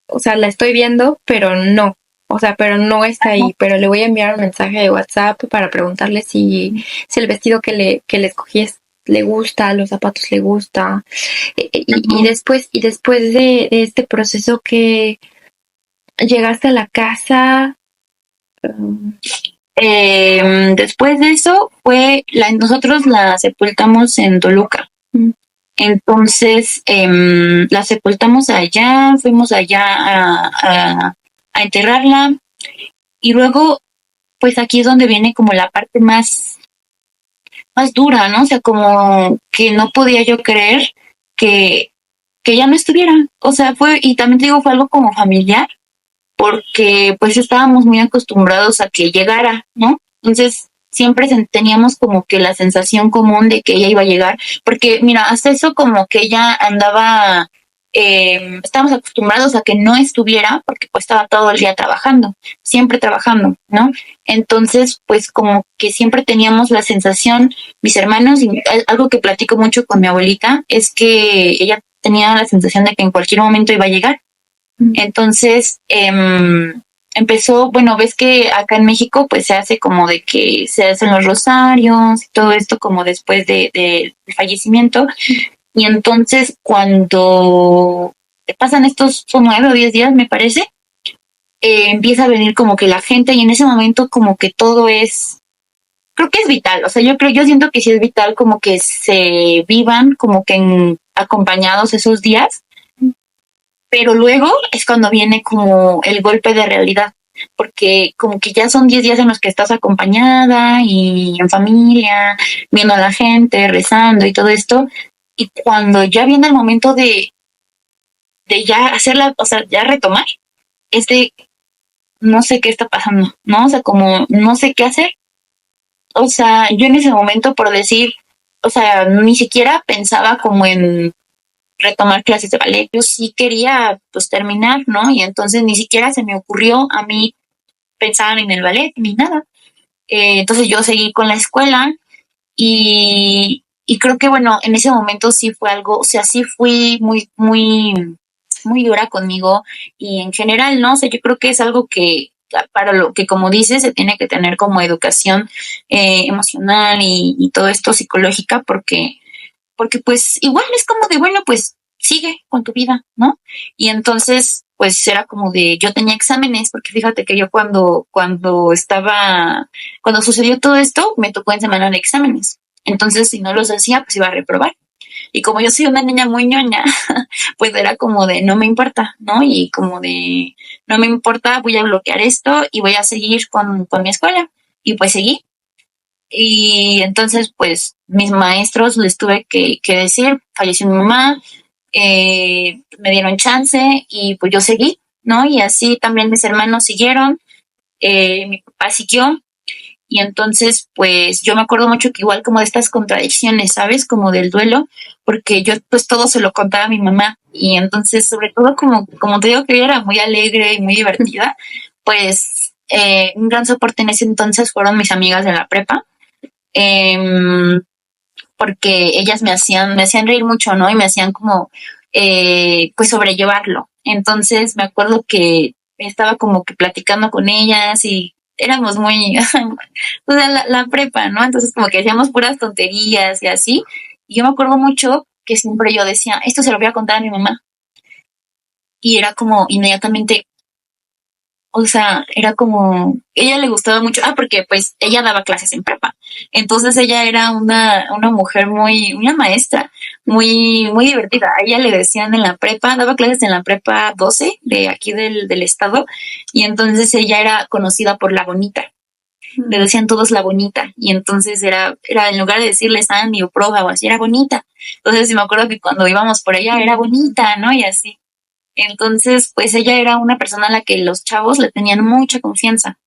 o sea, la estoy viendo, pero no. O sea, pero no está ahí, pero le voy a enviar un mensaje de WhatsApp para preguntarle si el vestido que le escogí le gusta, los zapatos le gusta. Y después de este proceso que llegaste a la casa. um, Después de eso nosotros la sepultamos en Toluca. mm, Entonces, la sepultamos allá, fuimos allá a enterrarla y luego, pues aquí es donde viene como la parte más dura, ¿no? O sea, como que no podía yo creer que, que ya no estuviera. O sea, y también te digo, fue algo como familiar, porque pues estábamos muy acostumbrados a que llegara, ¿no? Entonces, siempre teníamos como que la sensación común de que ella iba a llegar, porque mira, hasta eso como que ella andaba, estábamos acostumbrados a que no estuviera, porque pues estaba todo el día trabajando, siempre trabajando, ¿no? Entonces, pues como que siempre teníamos la sensación, mis hermanos, y algo que platico mucho con mi abuelita, es que ella tenía la sensación de que en cualquier momento iba a llegar. Entonces, empezó, bueno, ves que acá en México pues se hace como de que se hacen los rosarios y todo esto como después del fallecimiento. Y entonces cuando pasan estos, son 9 o 10 días me parece, empieza a venir como que la gente y en ese momento como que todo es, creo que es vital, o sea, yo siento que sí es vital como que se vivan como que acompañados esos días, pero luego es cuando viene como el golpe de realidad, porque como que ya son 10 días en los que estás acompañada y en familia, viendo a la gente, rezando y todo esto, y cuando ya viene el momento de ya hacerla, o sea, ya retomar, es de no sé qué está pasando, ¿no? O sea, como no sé qué hacer. O sea, yo en ese momento por decir, o sea, ni siquiera pensaba como en retomar clases de ballet. Yo sí quería pues terminar, ¿no? Y entonces ni siquiera se me ocurrió a mí pensar en el ballet ni nada. Entonces yo seguí con la escuela y creo que bueno, en ese momento sí fue algo, o sea, sí fui muy dura conmigo y en general, ¿no? O sea, yo creo que es algo que para lo que como dices se tiene que tener como educación emocional y todo esto psicológica porque pues igual es como de, bueno, pues sigue con tu vida, ¿no? Y entonces, pues era como de, yo tenía exámenes, porque fíjate que yo cuando sucedió todo esto, me tocó en semana de exámenes. Entonces, si no los hacía, pues iba a reprobar. Y como yo soy una niña muy ñoña, pues era como de, no me importa, ¿no? Y como de, no me importa, voy a bloquear esto y voy a seguir con mi escuela. Y pues seguí. Y entonces, pues, mis maestros les tuve que decir, falleció mi mamá, me dieron chance y pues yo seguí, ¿no? Y así también mis hermanos siguieron, mi papá siguió. Y entonces, pues yo me acuerdo mucho que igual como de estas contradicciones, ¿sabes? Como del duelo, porque yo pues todo se lo contaba a mi mamá. Y entonces, sobre todo como te digo que ella era muy alegre y muy divertida, pues un gran soporte en ese entonces fueron mis amigas de la prepa. Eh, Porque ellas me hacían reír mucho, ¿no? Y me hacían como, pues sobrellevarlo. Entonces me acuerdo que estaba como que platicando con ellas y éramos muy, o sea, la prepa, ¿no? Entonces como que hacíamos puras tonterías y así. Y yo me acuerdo mucho que siempre yo decía, esto se lo voy a contar a mi mamá. Y era como inmediatamente, o sea, era como, ella le gustaba mucho, porque pues ella daba clases en prepa. Entonces ella era una mujer una maestra, muy divertida. A ella le decían en la prepa, daba clases en la prepa 12 de aquí del estado, y entonces ella era conocida por la bonita. Le decían todos la bonita, y entonces era en lugar de decirle Sandy o Proba o así, era bonita. Entonces me acuerdo que cuando íbamos por ella era bonita, ¿no? Y así. Entonces, pues ella era una persona a la que los chavos le tenían mucha confianza.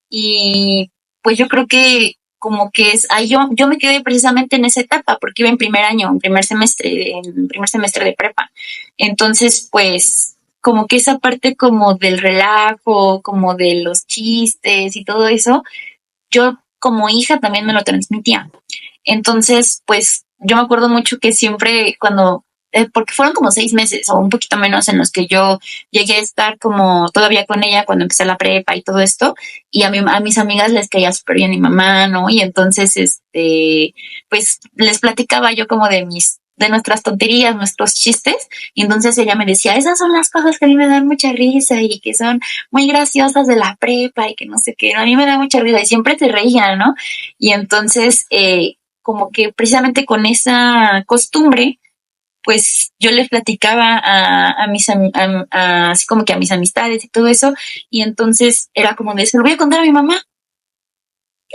Y pues yo creo que como que ahí yo me quedé precisamente en esa etapa porque iba en primer año, en primer semestre de prepa. Entonces, pues como que esa parte como del relajo, como de los chistes y todo eso, yo como hija también me lo transmitía. Entonces, pues yo me acuerdo mucho que siempre porque fueron como 6 meses o un poquito menos en los que yo llegué a estar como todavía con ella cuando empecé la prepa y todo esto, y a mis amigas les caía súper bien mi mamá, ¿no? Y entonces, pues les platicaba yo como de nuestras tonterías, nuestros chistes, y entonces ella me decía, esas son las cosas que a mí me dan mucha risa y que son muy graciosas de la prepa y que no sé qué, a mí me da mucha risa y siempre te reía, ¿no? Y entonces, como que precisamente con esa costumbre, pues yo les platicaba así como que a mis amistades y todo eso, y entonces era como de, se lo voy a contar a mi mamá.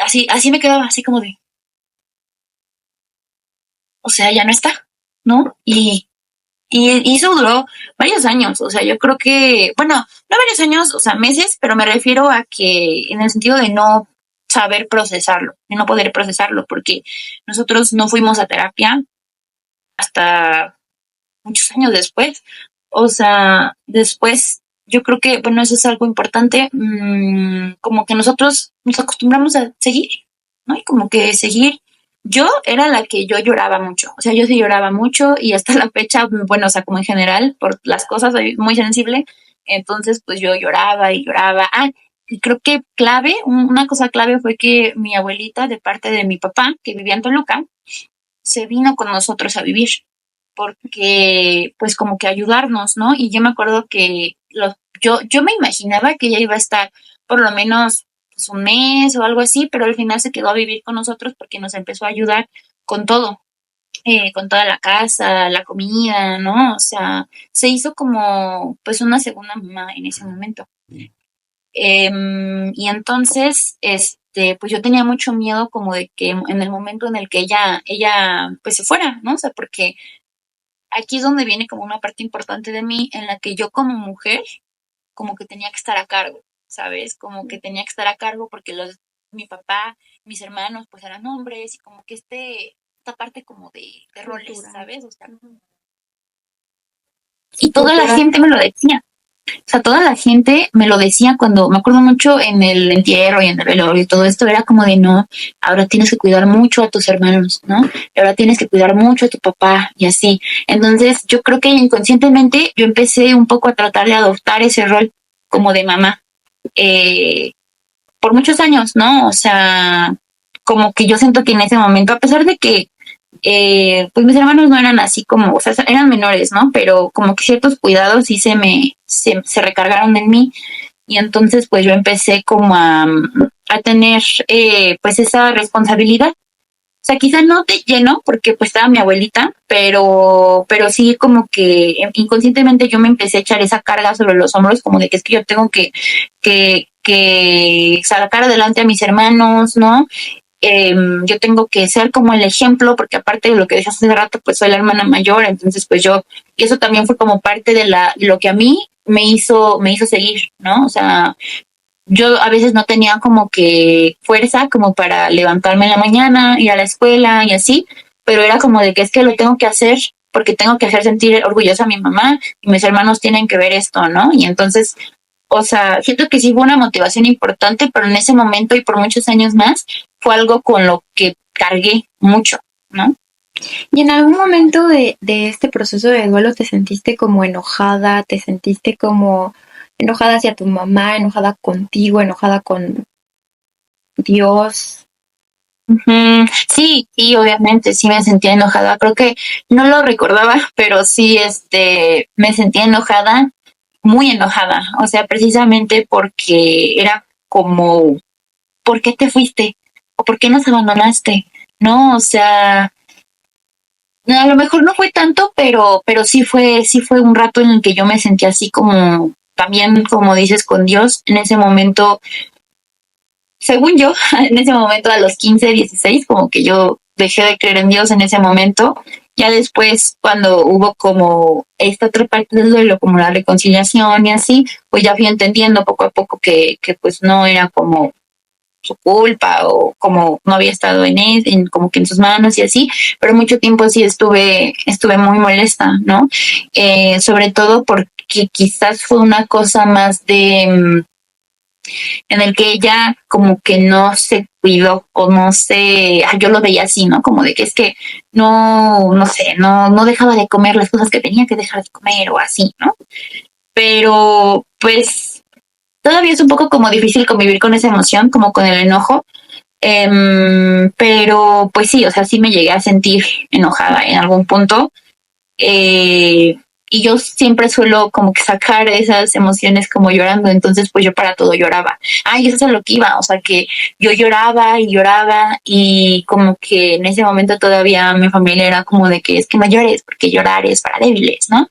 Así me quedaba, así como de, o sea, ya no está, ¿no? Y eso duró varios años, o sea, yo creo que, bueno, no varios años, o sea, meses, pero me refiero a que en el sentido de no saber procesarlo, de no poder procesarlo, porque nosotros no fuimos a terapia hasta muchos años después. O sea, después yo creo que, bueno, eso es algo importante, como que nosotros nos acostumbramos a seguir, ¿no? Y como que seguir. Yo era la que yo lloraba mucho, o sea, yo sí lloraba mucho y hasta la fecha, bueno, o sea, como en general, por las cosas soy muy sensible, entonces pues yo lloraba y lloraba. Y creo que una cosa clave fue que mi abuelita, de parte de mi papá, que vivía en Toluca, se vino con nosotros a vivir porque pues como que ayudarnos, ¿no? Y yo me acuerdo que yo me imaginaba que ella iba a estar por lo menos pues, un mes o algo así, pero al final se quedó a vivir con nosotros porque nos empezó a ayudar con todo, con toda la casa, la comida, ¿no? O sea, se hizo como pues una segunda mamá en ese momento. Y entonces, pues yo tenía mucho miedo como de que en el momento en el que ella pues se fuera, ¿no? O sea, porque aquí es donde viene como una parte importante de mí en la que yo como mujer como que tenía que estar a cargo, ¿sabes? Como que tenía que estar a cargo porque mi papá, mis hermanos pues eran hombres y como que esta parte como de roles, ¿sabes? O sea, y toda la gente me lo decía. O sea, toda la gente me lo decía cuando, me acuerdo mucho en el entierro y en el velorio y todo esto, era como de no, ahora tienes que cuidar mucho a tus hermanos, ¿no? Y ahora tienes que cuidar mucho a tu papá y así. Entonces, yo creo que inconscientemente yo empecé un poco a tratar de adoptar ese rol como de mamá, eh, por muchos años, ¿no? O sea, como que yo siento que en ese momento, a pesar de que pues mis hermanos no eran así como, o sea, eran menores, ¿no? Pero como que ciertos cuidados sí se recargaron en mí y entonces pues yo empecé como a tener pues esa responsabilidad. O sea, quizá no de lleno, porque pues estaba mi abuelita, pero sí como que inconscientemente yo me empecé a echar esa carga sobre los hombros, como de que es que yo tengo que sacar adelante a mis hermanos, ¿no? yo tengo que ser como el ejemplo, porque aparte de lo que decías hace rato, pues soy la hermana mayor, entonces pues yo, y eso también fue como parte de lo que a mí me hizo seguir, ¿no? O sea, yo a veces no tenía como que fuerza como para levantarme en la mañana, ir a la escuela y así, pero era como de que es que lo tengo que hacer porque tengo que hacer sentir orgullosa a mi mamá y mis hermanos tienen que ver esto, ¿no? Y entonces, o sea, siento que sí fue una motivación importante, pero en ese momento y por muchos años más fue algo con lo que cargué mucho, ¿no? ¿Y en algún momento de este proceso de duelo te sentiste como enojada, te sentiste como enojada hacia tu mamá, enojada contigo, enojada con Dios? Sí, sí, obviamente, sí me sentía enojada. Creo que no lo recordaba, pero sí, me sentía enojada, muy enojada. O sea, precisamente porque era como, ¿por qué te fuiste? ¿O por qué nos abandonaste? No, o sea, no, a lo mejor no fue tanto, pero sí fue un rato en el que yo me sentía así como, también como dices, con Dios. En ese momento según yo, en ese momento a los 15, 16, como que yo dejé de creer en Dios en ese momento. Ya después, cuando hubo como esta otra parte del duelo, como la reconciliación y así, pues ya fui entendiendo poco a poco que pues no era como su culpa o como no había estado como que en sus manos y así, pero mucho tiempo sí estuve muy molesta, ¿no? Sobre todo porque quizás fue una cosa más de en el que ella como que no se cuidó o no sé, yo lo veía así, ¿no? Como de que es que no sé, no dejaba de comer las cosas que tenía que dejar de comer o así, ¿no? Pero pues todavía es un poco como difícil convivir con esa emoción, como con el enojo, pero pues sí, o sea, sí me llegué a sentir enojada en algún punto. Eh, y yo siempre suelo como que sacar esas emociones como llorando, entonces pues yo para todo lloraba. Ay, eso es a lo que iba, o sea que yo lloraba y como que en ese momento todavía mi familia era como de que es que no llores, porque llorar es para débiles, ¿no?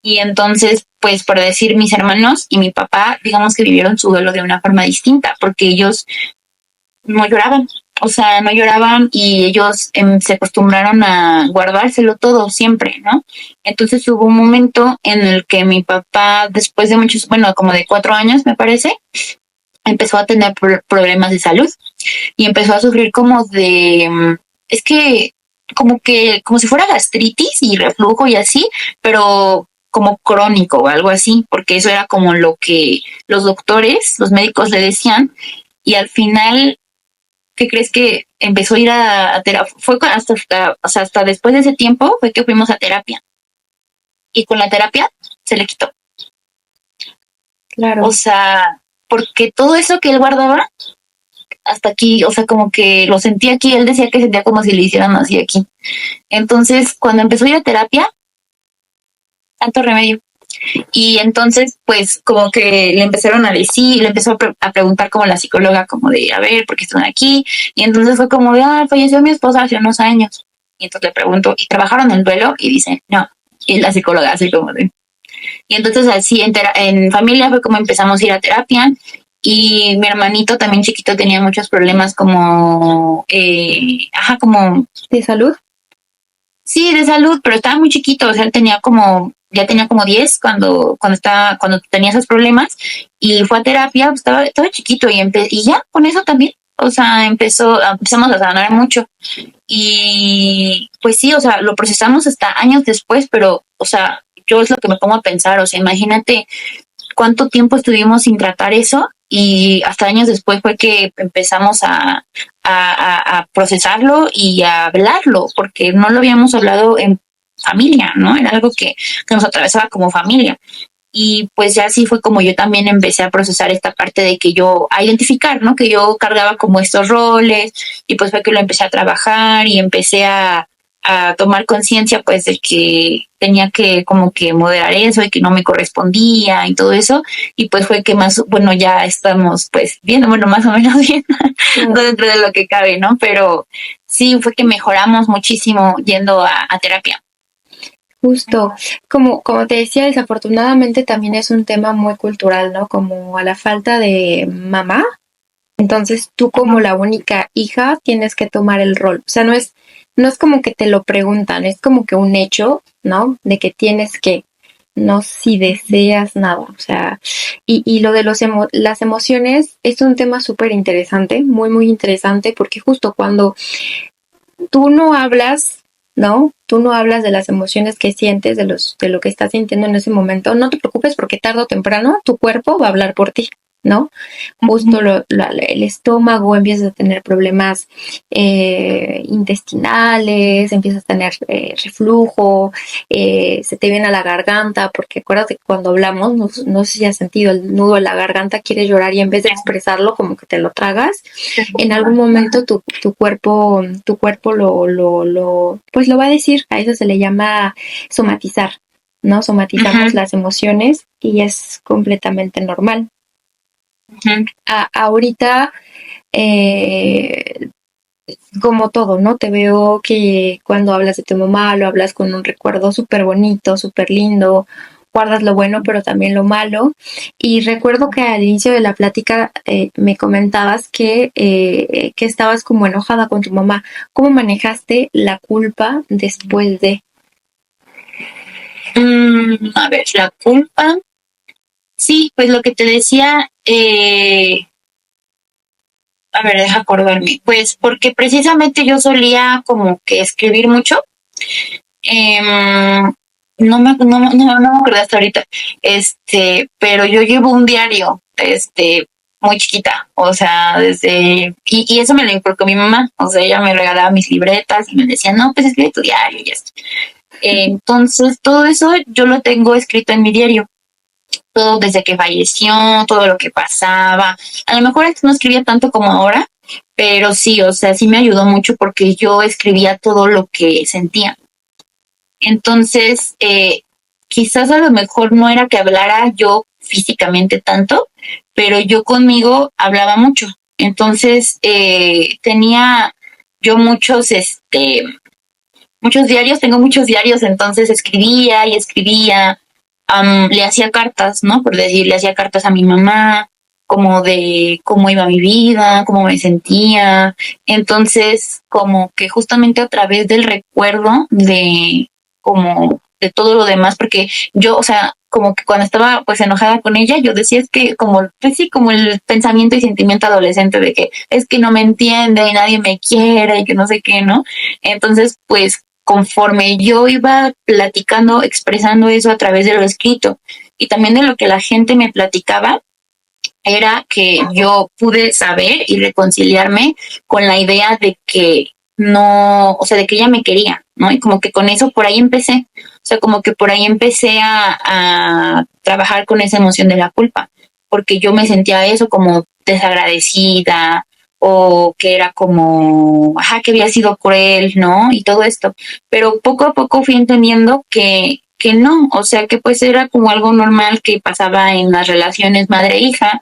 Y entonces, pues por decir mis hermanos y mi papá, digamos que vivieron su duelo de una forma distinta, porque ellos no lloraban. O sea, no lloraban y ellos se acostumbraron a guardárselo todo siempre, ¿no? Entonces hubo un momento en el que mi papá, después de muchos, bueno, como de 4 años, me parece, empezó a tener problemas de salud y empezó a sufrir como es que, como si fuera gastritis y reflujo y así, pero como crónico o algo así, porque eso era como lo que los doctores, los médicos le decían, y al final ¿qué crees que empezó a ir a terapia? Fue o sea, hasta después de ese tiempo fue que fuimos a terapia. Y con la terapia se le quitó. Claro. O sea, porque todo eso que él guardaba, hasta aquí, o sea, como que lo sentía aquí, él decía que sentía como si le hicieran así aquí. Entonces, cuando empezó a ir a terapia, tanto remedio. Y entonces, pues, como que le empezaron a decir, le empezó a preguntar como la psicóloga, como de, a ver, ¿por qué están aquí? Y entonces fue como de, falleció mi esposa hace unos años. Y entonces le pregunto, ¿y trabajaron el duelo? Y dice, no. Y la psicóloga así como de... Y entonces así en familia fue como empezamos a ir a terapia. Y mi hermanito también chiquito tenía muchos problemas como, como... ¿De salud? Sí, de salud, pero estaba muy chiquito, o sea, él tenía como, ya tenía como 10 cuando tenía esos problemas y fue a terapia, pues, estaba chiquito y ya con eso también, o sea, empezamos a sanar mucho y pues sí, o sea, lo procesamos hasta años después, pero, o sea, yo es lo que me pongo a pensar, o sea, imagínate cuánto tiempo estuvimos sin tratar eso y hasta años después fue que empezamos a procesarlo y a hablarlo, porque no lo habíamos hablado en familia, ¿no? Era algo que nos atravesaba como familia. Y pues ya así fue como yo también empecé a procesar esta parte de que a identificar, ¿no? Que yo cargaba como estos roles y pues fue que lo empecé a trabajar y empecé a tomar conciencia pues de que tenía que como que moderar eso y que no me correspondía y todo eso y pues fue que más, bueno, ya estamos pues viendo, bueno, más o menos bien dentro de lo que cabe, ¿no? Pero sí fue que mejoramos muchísimo yendo a terapia. Justo, como te decía, desafortunadamente también es un tema muy cultural, ¿no? Como a la falta de mamá, Entonces tú como la única hija tienes que tomar el rol. O sea, no es como que te lo preguntan, es como que un hecho, ¿no? De que tienes que, no si deseas nada. O sea, y lo de las emociones es un tema súper interesante, muy, muy interesante, porque justo cuando tú no hablas, ¿no? Tú no hablas de las emociones que sientes, de lo que estás sintiendo en ese momento. No te preocupes porque tarde o temprano tu cuerpo va a hablar por ti, ¿no? Justo el estómago, empiezas a tener problemas intestinales, empiezas a tener reflujo, se te viene a la garganta, porque acuérdate que cuando hablamos, no sé si has sentido el nudo en la garganta, quieres llorar y en vez de expresarlo como que te lo tragas, en algún momento tu cuerpo pues lo va a decir, a eso se le llama somatizar, ¿no? Somatizamos las emociones y es completamente normal. Ahorita, eh, como todo, ¿no? Te veo que cuando hablas de tu mamá lo hablas con un recuerdo súper bonito, súper lindo, guardas lo bueno, pero también lo malo. Y recuerdo que al inicio de la plática me comentabas que estabas como enojada con tu mamá. ¿Cómo manejaste la culpa después de? A ver, la culpa. Sí, pues lo que te decía, a ver, deja acordarme. Pues porque precisamente yo solía como que escribir mucho. No me acuerdo hasta ahorita. Pero yo llevo un diario, muy chiquita. O sea, y eso me lo inculcó mi mamá. O sea, ella me regalaba mis libretas y me decía, no, pues escribe tu diario y esto. Entonces, todo eso yo lo tengo escrito en mi diario. Todo desde que falleció, todo lo que pasaba. A lo mejor antes no escribía tanto como ahora, pero sí, o sea, sí me ayudó mucho porque yo escribía todo lo que sentía. Entonces, quizás a lo mejor no era que hablara yo físicamente tanto, pero yo conmigo hablaba mucho. Entonces, tenía yo muchos diarios, tengo muchos diarios, entonces escribía y escribía, le hacía cartas, ¿no? Por decir, le hacía cartas a mi mamá, como de cómo iba mi vida, cómo me sentía. Entonces, como que justamente a través del recuerdo de como de todo lo demás, porque yo, o sea, como que cuando estaba pues enojada con ella, yo decía es que como, pues sí, como el pensamiento y sentimiento adolescente de que es que no me entiende y nadie me quiere y que no sé qué, ¿no? Entonces, pues conforme yo iba platicando, expresando eso a través de lo escrito y también de lo que la gente me platicaba, era que yo pude saber y reconciliarme con la idea de que no, o sea, de que ella me quería, ¿no? Y como que con eso por ahí empecé, o sea, como que por ahí empecé a trabajar con esa emoción de la culpa, porque yo me sentía eso como desagradecida o que era como, ajá, que había sido cruel, ¿no? Y todo esto. Pero poco a poco fui entendiendo que no, o sea, que pues era como algo normal que pasaba en las relaciones madre-hija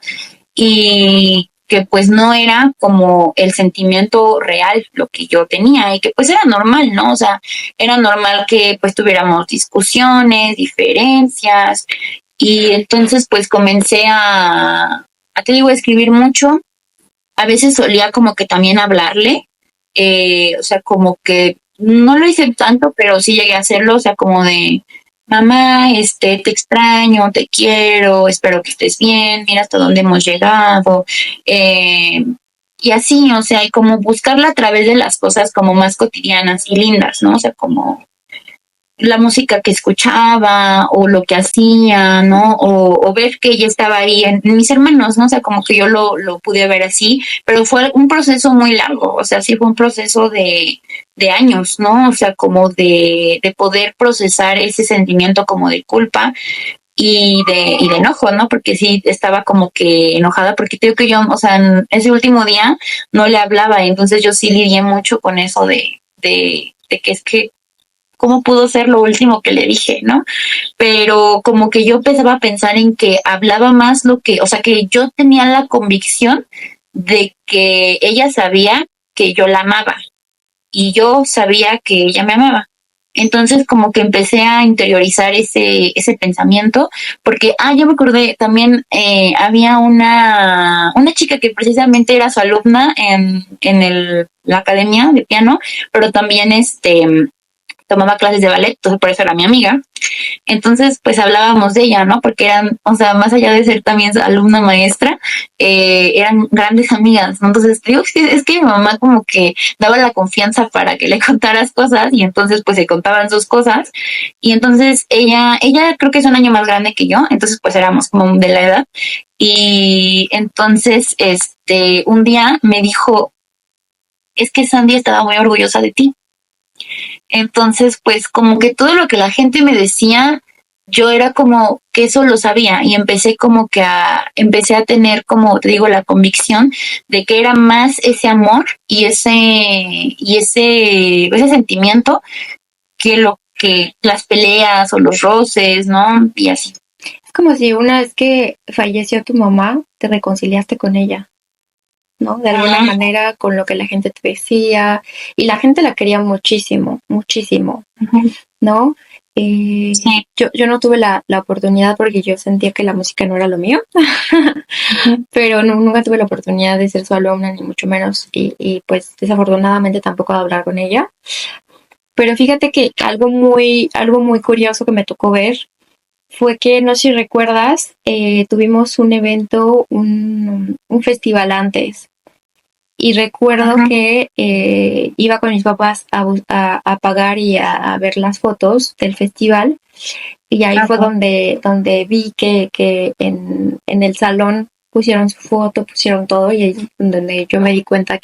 y que pues no era como el sentimiento real lo que yo tenía y que pues era normal, ¿no? O sea, era normal que pues tuviéramos discusiones, diferencias y entonces pues comencé te digo, a escribir mucho. A veces solía como que también hablarle, o sea, como que no lo hice tanto, pero sí llegué a hacerlo, o sea, como de, mamá, te extraño, te quiero, espero que estés bien, mira hasta dónde hemos llegado, eh, y así, o sea, y como buscarla a través de las cosas como más cotidianas y lindas, ¿no? O sea, como la música que escuchaba o lo que hacía, ¿no? O ver que ella estaba ahí en mis hermanos, ¿no? O sea, como que yo lo pude ver así, pero fue un proceso muy largo, o sea, sí fue un proceso de años, ¿no? O sea, como de poder procesar ese sentimiento como de culpa y de enojo, ¿no? Porque sí estaba como que enojada, porque creo que yo, o sea, en ese último día no le hablaba, y entonces yo sí lidié mucho con eso de que es que cómo pudo ser lo último que le dije, ¿no? Pero como que yo empezaba a pensar en que hablaba más lo que, o sea, que yo tenía la convicción de que ella sabía que yo la amaba y yo sabía que ella me amaba. Entonces como que empecé a interiorizar ese pensamiento, porque, yo me acordé, también había una chica que precisamente era su alumna en la academia de piano, pero también tomaba clases de ballet, entonces por eso era mi amiga. Entonces, pues hablábamos de ella, ¿no? Porque eran, o sea, más allá de ser también alumna maestra, eran grandes amigas, ¿no? Entonces, digo, es que mi mamá como que daba la confianza para que le contaras cosas y entonces pues se contaban sus cosas y entonces ella creo que es un año más grande que yo, entonces pues éramos como de la edad y entonces, un día me dijo, es que Sandy estaba muy orgullosa de ti. Entonces, pues como que todo lo que la gente me decía, yo era como que eso lo sabía y empecé como que empecé a tener como te digo la convicción de que era más ese amor y ese sentimiento que lo que las peleas o los roces, ¿no? Y así. Es como si una vez que falleció tu mamá, te reconciliaste con ella, ¿no? De alguna manera con lo que la gente te decía, y la gente la quería muchísimo, muchísimo, ¿no? Sí. Yo no tuve la oportunidad porque yo sentía que la música no era lo mío, pero nunca tuve la oportunidad de ser su alumna, ni mucho menos, y pues desafortunadamente tampoco de hablar con ella. Pero fíjate que algo muy curioso que me tocó ver fue que, no sé si recuerdas, tuvimos un evento, un festival antes. Y recuerdo que iba con mis papás a pagar y a ver las fotos del festival. Y ahí fue donde vi que en el salón pusieron su foto, pusieron todo. Y ahí es donde yo me di cuenta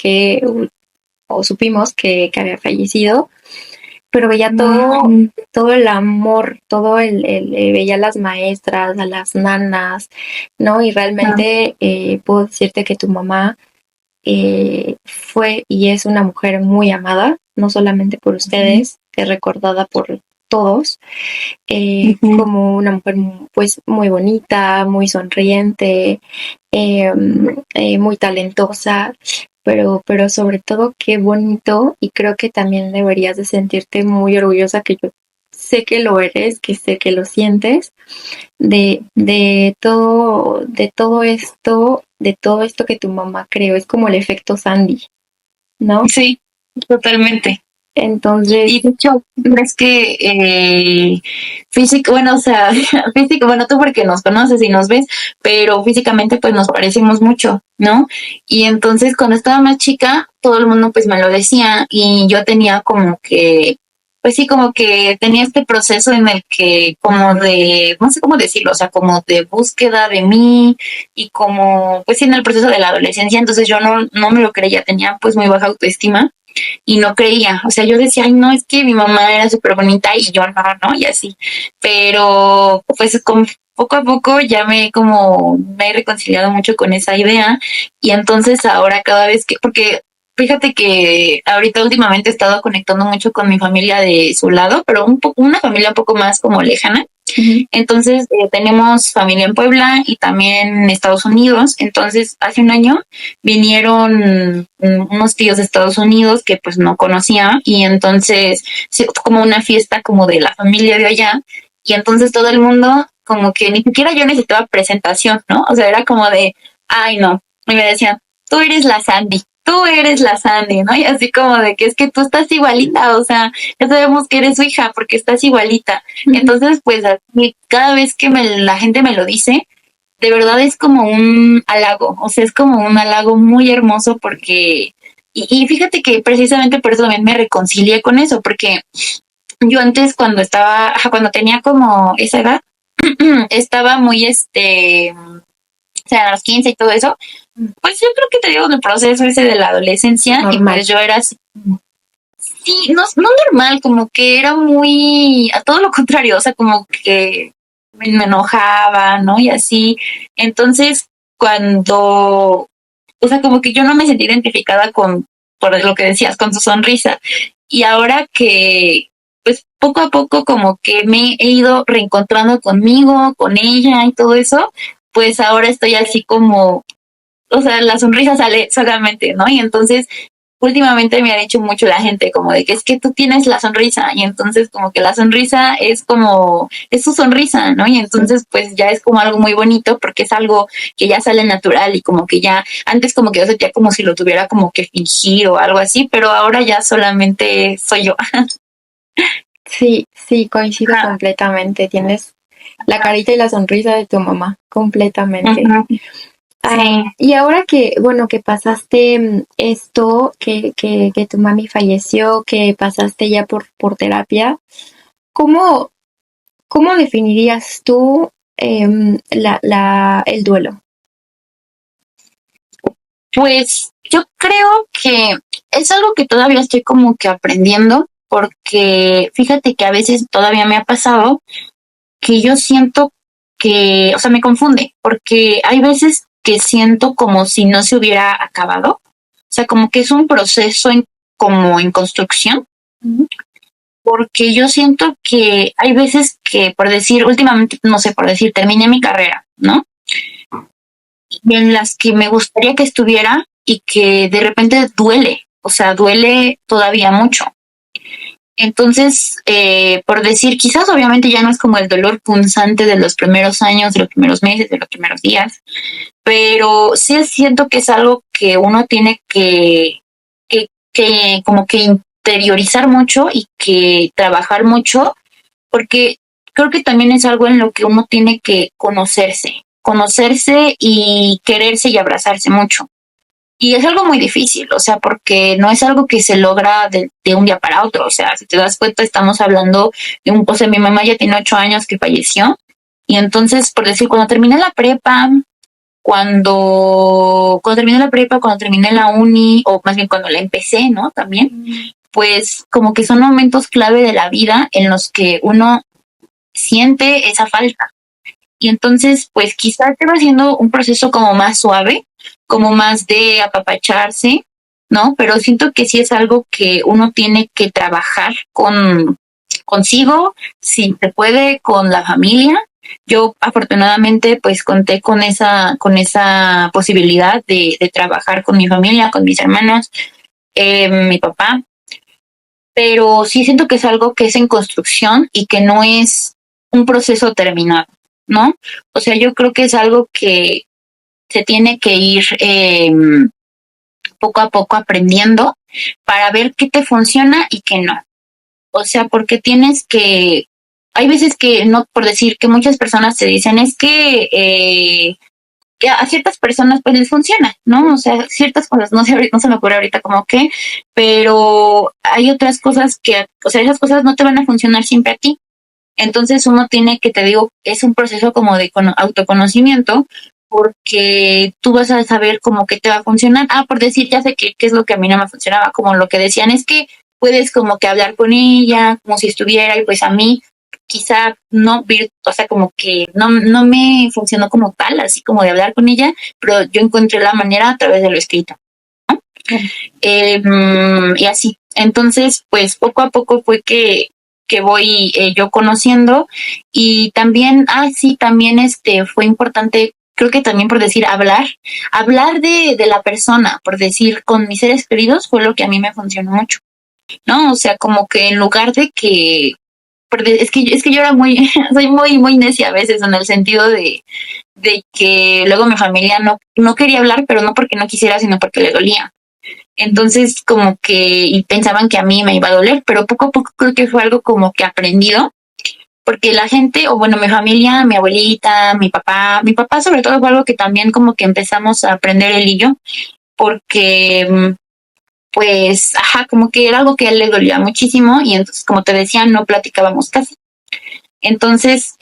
o supimos que había fallecido. Pero veía todo el amor, veía a las maestras, a las nanas, ¿no? Y realmente puedo decirte que tu mamá fue y es una mujer muy amada, no solamente por ustedes, es recordada por todos, como una mujer pues muy bonita, muy sonriente, muy talentosa, pero sobre todo qué bonito, y creo que también deberías de sentirte muy orgullosa, que yo sé que lo eres, que sé que lo sientes, de todo esto que tu mamá creó. Es como el efecto Sandy, ¿no? Sí, totalmente. Entonces, y de hecho, es que físico, bueno, o sea, físico, bueno, tú porque nos conoces y nos ves, pero físicamente pues nos parecemos mucho, ¿no? Y entonces cuando estaba más chica, todo el mundo pues me lo decía y yo tenía como que, pues sí, como que tenía este proceso en el que como de, no sé cómo decirlo, o sea, como de búsqueda de mí y como, pues sí, en el proceso de la adolescencia, entonces yo no me lo creía, tenía pues muy baja autoestima y no creía, o sea, yo decía, ay, no, es que mi mamá era súper bonita y yo no, ¿no? Y así, pero pues con poco a poco ya me he reconciliado mucho con esa idea y entonces ahora cada vez porque fíjate que ahorita últimamente he estado conectando mucho con mi familia de su lado, pero una familia un poco más como lejana. Entonces, tenemos familia en Puebla y también en Estados Unidos. Entonces, hace un año vinieron unos tíos de Estados Unidos que pues no conocía y entonces como una fiesta como de la familia de allá y entonces todo el mundo como que ni siquiera yo necesitaba presentación, ¿no? O sea, era como de, ay, no. Y me decían, tú eres la Sandy, ¿no? Y así como de que es que tú estás igualita, o sea, ya sabemos que eres su hija porque estás igualita. Entonces, pues cada vez que la gente me lo dice, de verdad es como un halago, o sea, es como un halago muy hermoso porque, y fíjate que precisamente por eso también me reconcilié con eso, porque yo antes cuando tenía como esa edad, estaba muy o sea, a los 15 y todo eso, pues yo creo que te digo el proceso ese de la adolescencia normal. Y pues yo era así, sí, no normal, como que era muy, a todo lo contrario, o sea, como que me enojaba, ¿no? Y así, entonces cuando, o sea, como que yo no me sentí identificada por lo que decías, con su sonrisa. Y ahora que, pues poco a poco como que me he ido reencontrando conmigo, con ella y todo eso, pues ahora estoy así como, o sea, la sonrisa sale solamente, ¿no? Y entonces últimamente me ha dicho mucho la gente como de que es que tú tienes la sonrisa y entonces como que la sonrisa es como, es su sonrisa, ¿no? Y entonces pues ya es como algo muy bonito porque es algo que ya sale natural y como que ya, antes como que yo sentía como si lo tuviera como que fingir o algo así, pero ahora ya solamente soy yo. Sí, sí, coincido completamente. Tienes la carita y la sonrisa de tu mamá, completamente. Ujú. Sí. Y ahora que, bueno, que pasaste esto, que tu mami falleció, que pasaste ya por terapia, ¿cómo, cómo definirías tú el duelo? Pues yo creo que es algo que todavía estoy como que aprendiendo, porque fíjate que a veces todavía me ha pasado que yo siento que, o sea, me confunde, porque hay veces que siento como si no se hubiera acabado, o sea, como que es un proceso como en construcción, porque yo siento que hay veces que, por decir, últimamente, no sé, por decir, terminé mi carrera, ¿no? En las que me gustaría que estuviera y que de repente duele, o sea, duele todavía mucho. Entonces, por decir, quizás obviamente ya no es como el dolor punzante de los primeros años, de los primeros meses, de los primeros días, pero sí siento que es algo que uno tiene que como que interiorizar mucho y que trabajar mucho, porque creo que también es algo en lo que uno tiene que conocerse y quererse y abrazarse mucho. Y es algo muy difícil, o sea, porque no es algo que se logra de un día para otro. O sea, si te das cuenta, estamos hablando de o sea, mi mamá ya tiene 8 años que falleció. Y entonces, por decir, cuando terminé la prepa, cuando terminé la uni, o más bien cuando la empecé, ¿no? También, pues como que son momentos clave de la vida en los que uno siente esa falta. Y entonces, pues quizás te va haciendo un proceso como más suave, como más de apapacharse, ¿no? Pero siento que sí es algo que uno tiene que trabajar consigo, si se puede, con la familia. Yo afortunadamente pues conté con esa posibilidad de trabajar con mi familia, con mis hermanos, mi papá, pero sí siento que es algo que es en construcción y que no es un proceso terminado, ¿no? O sea, yo creo que es algo que se tiene que ir poco a poco aprendiendo para ver qué te funciona y qué no. O sea, porque hay veces que no, por decir que muchas personas te dicen es que a ciertas personas pues les funciona, ¿no? O sea, ciertas cosas, no se me ocurre ahorita como que, pero hay otras cosas o sea, esas cosas no te van a funcionar siempre a ti. Entonces uno tiene que, te digo, es un proceso como de autoconocimiento, porque tú vas a saber como que te va a funcionar. Por decir, ya sé qué es lo que a mí no me funcionaba, como lo que decían, es que puedes como que hablar con ella, como si estuviera, y pues a mí quizá no, o sea, como que no me funcionó como tal, así como de hablar con ella, pero yo encontré la manera a través de lo escrito. Y así. Entonces, pues poco a poco fue que voy yo conociendo, y también, sí, también fue importante, creo que también por decir hablar de la persona, por decir con mis seres queridos fue lo que a mí me funcionó mucho, ¿no? O sea, como que en lugar de que, es que yo era soy muy necia a veces en el sentido de que luego mi familia no quería hablar, pero no porque no quisiera, sino porque le dolía. Entonces, como que, y pensaban que a mí me iba a doler, pero poco a poco creo que fue algo como que aprendido, porque la gente, o bueno, mi familia, mi abuelita, mi papá sobre todo fue algo que también como que empezamos a aprender él y yo, porque, pues, como que era algo que a él le dolía muchísimo, y entonces, como te decía, no platicábamos casi. Entonces,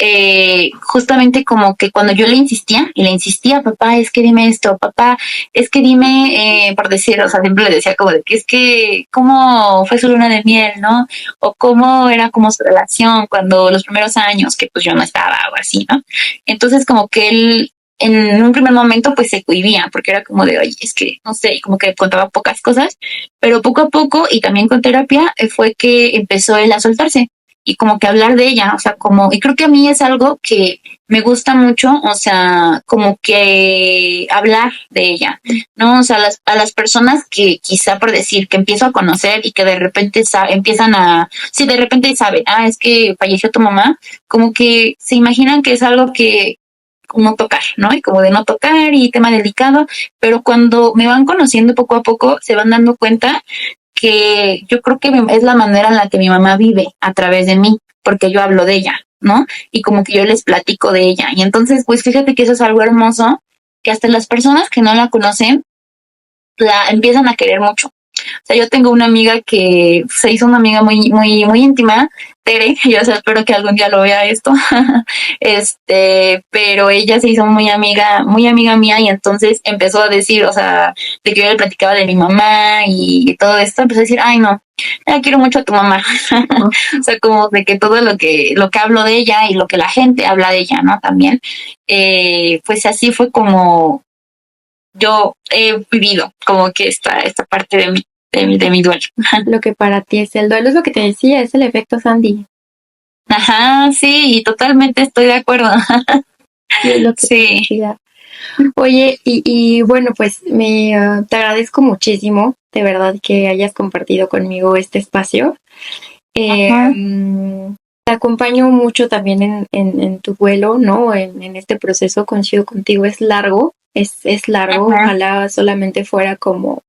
justamente como que cuando yo y le insistía, papá, es que dime esto, papá, es que dime, por decir, o sea, siempre le decía como de que es que, ¿cómo fue su luna de miel, no? O cómo era como su relación cuando los primeros años que pues yo no estaba o así, ¿no? Entonces, como que él, en un primer momento, pues se cohibía, porque era como de, oye, es que, no sé, como que contaba pocas cosas, pero poco a poco, y también con terapia, fue que empezó él a soltarse. y como que hablar de ella, o sea, como, y creo que a mí es algo que me gusta mucho, o sea, como que hablar de ella, ¿no? O sea, a las personas que quizá por decir que empiezo a conocer y que de repente empiezan a, sí, de repente saben, es que falleció tu mamá, como que se imaginan que es algo que como tocar, ¿no? Y como de no tocar y tema delicado, pero cuando me van conociendo poco a poco se van dando cuenta que yo creo que es la manera en la que mi mamá vive a través de mí, porque yo hablo de ella, ¿no? Y como que yo les platico de ella. Y entonces, pues fíjate que eso es algo hermoso, que hasta las personas que no la conocen la empiezan a querer mucho. O sea, yo tengo una amiga que se hizo una amiga muy íntima, Tere, yo, o sea, espero que algún día lo vea esto, pero ella se hizo muy amiga mía, y entonces empezó a decir, o sea, de que yo le platicaba de mi mamá y todo esto, empezó a decir, ay no, ya quiero mucho a tu mamá. O sea, como de que todo lo que hablo de ella y lo que la gente habla de ella, ¿no? También, pues así fue como yo he vivido como que esta parte de mi duelo. Lo que para ti es el duelo es lo que te decía, es el efecto Sandy. Ajá, sí, totalmente estoy de acuerdo. Sí, es lo que te Sí. decía. Oye, y bueno, pues te agradezco muchísimo, de verdad, que hayas compartido conmigo este espacio. Ajá. Te acompaño mucho también en tu vuelo, ¿no? En este proceso, coincido contigo, es largo, es largo, Ajá. ojalá solamente fuera como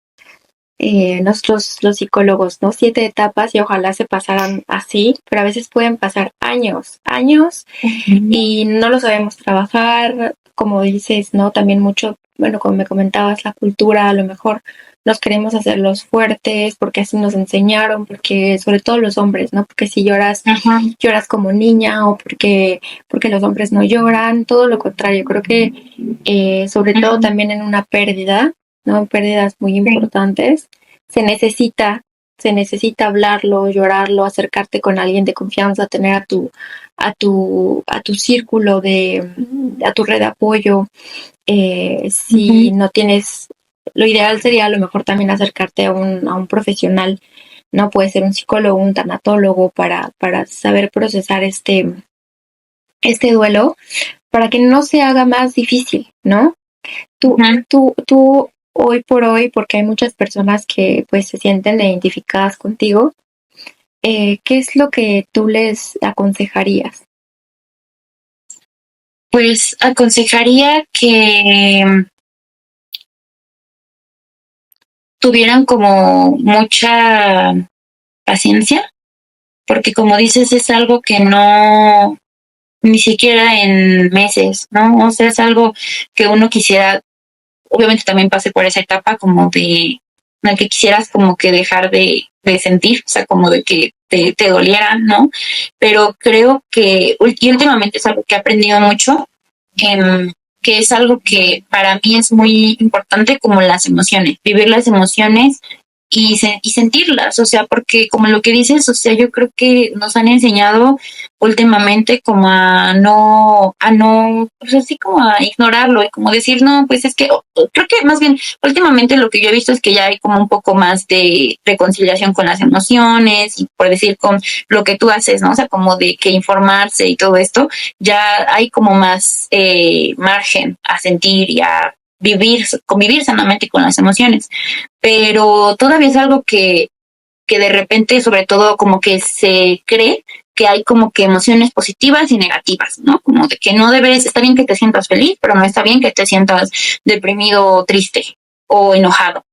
nosotros los psicólogos, ¿no? 7 etapas y ojalá se pasaran así, pero a veces pueden pasar años, años y no lo sabemos trabajar, como dices, ¿no? También mucho, bueno, como me comentabas, la cultura, a lo mejor nos queremos hacer los fuertes porque así nos enseñaron, porque sobre todo los hombres, ¿no? Porque si lloras, Ajá. lloras como niña o porque los hombres no lloran, todo lo contrario, creo que sobre todo también en una pérdida, ¿no? Pérdidas muy Sí. importantes, se necesita se necesita hablarlo, llorarlo, acercarte con alguien de confianza, tener a tu círculo a tu red de apoyo. Si no tienes, lo ideal sería a lo mejor también acercarte a un profesional, ¿no? Puede ser un psicólogo, un tanatólogo para saber procesar este duelo, para que no se haga más difícil, ¿no? Ajá. Tú hoy por hoy, porque hay muchas personas que pues se sienten identificadas contigo, ¿qué es lo que tú les aconsejarías? Pues aconsejaría que tuvieran como mucha paciencia, porque como dices, es algo que no, ni siquiera en meses, ¿no? O sea, es algo que uno quisiera, obviamente también pasé por esa etapa como de, en la que quisieras como que dejar de sentir, o sea, como de que te doliera, ¿no? Pero creo que, y últimamente es algo que he aprendido mucho, que es algo que para mí es muy importante, como las emociones, vivir las emociones y sentirlas, o sea, porque como lo que dices, o sea, yo creo que nos han enseñado últimamente como a no, pues así como a ignorarlo y como decir, no, pues es que creo que más bien últimamente lo que yo he visto es que ya hay como un poco más de reconciliación con las emociones y por decir con lo que tú haces, ¿no? O sea, como de que informarse y todo esto, ya hay como más margen a sentir y a convivir sanamente con las emociones, pero todavía es algo que de repente, sobre todo, como que se cree que hay como que emociones positivas y negativas, ¿no? Como de que no debes, está bien que te sientas feliz, pero no está bien que te sientas deprimido o triste o enojado.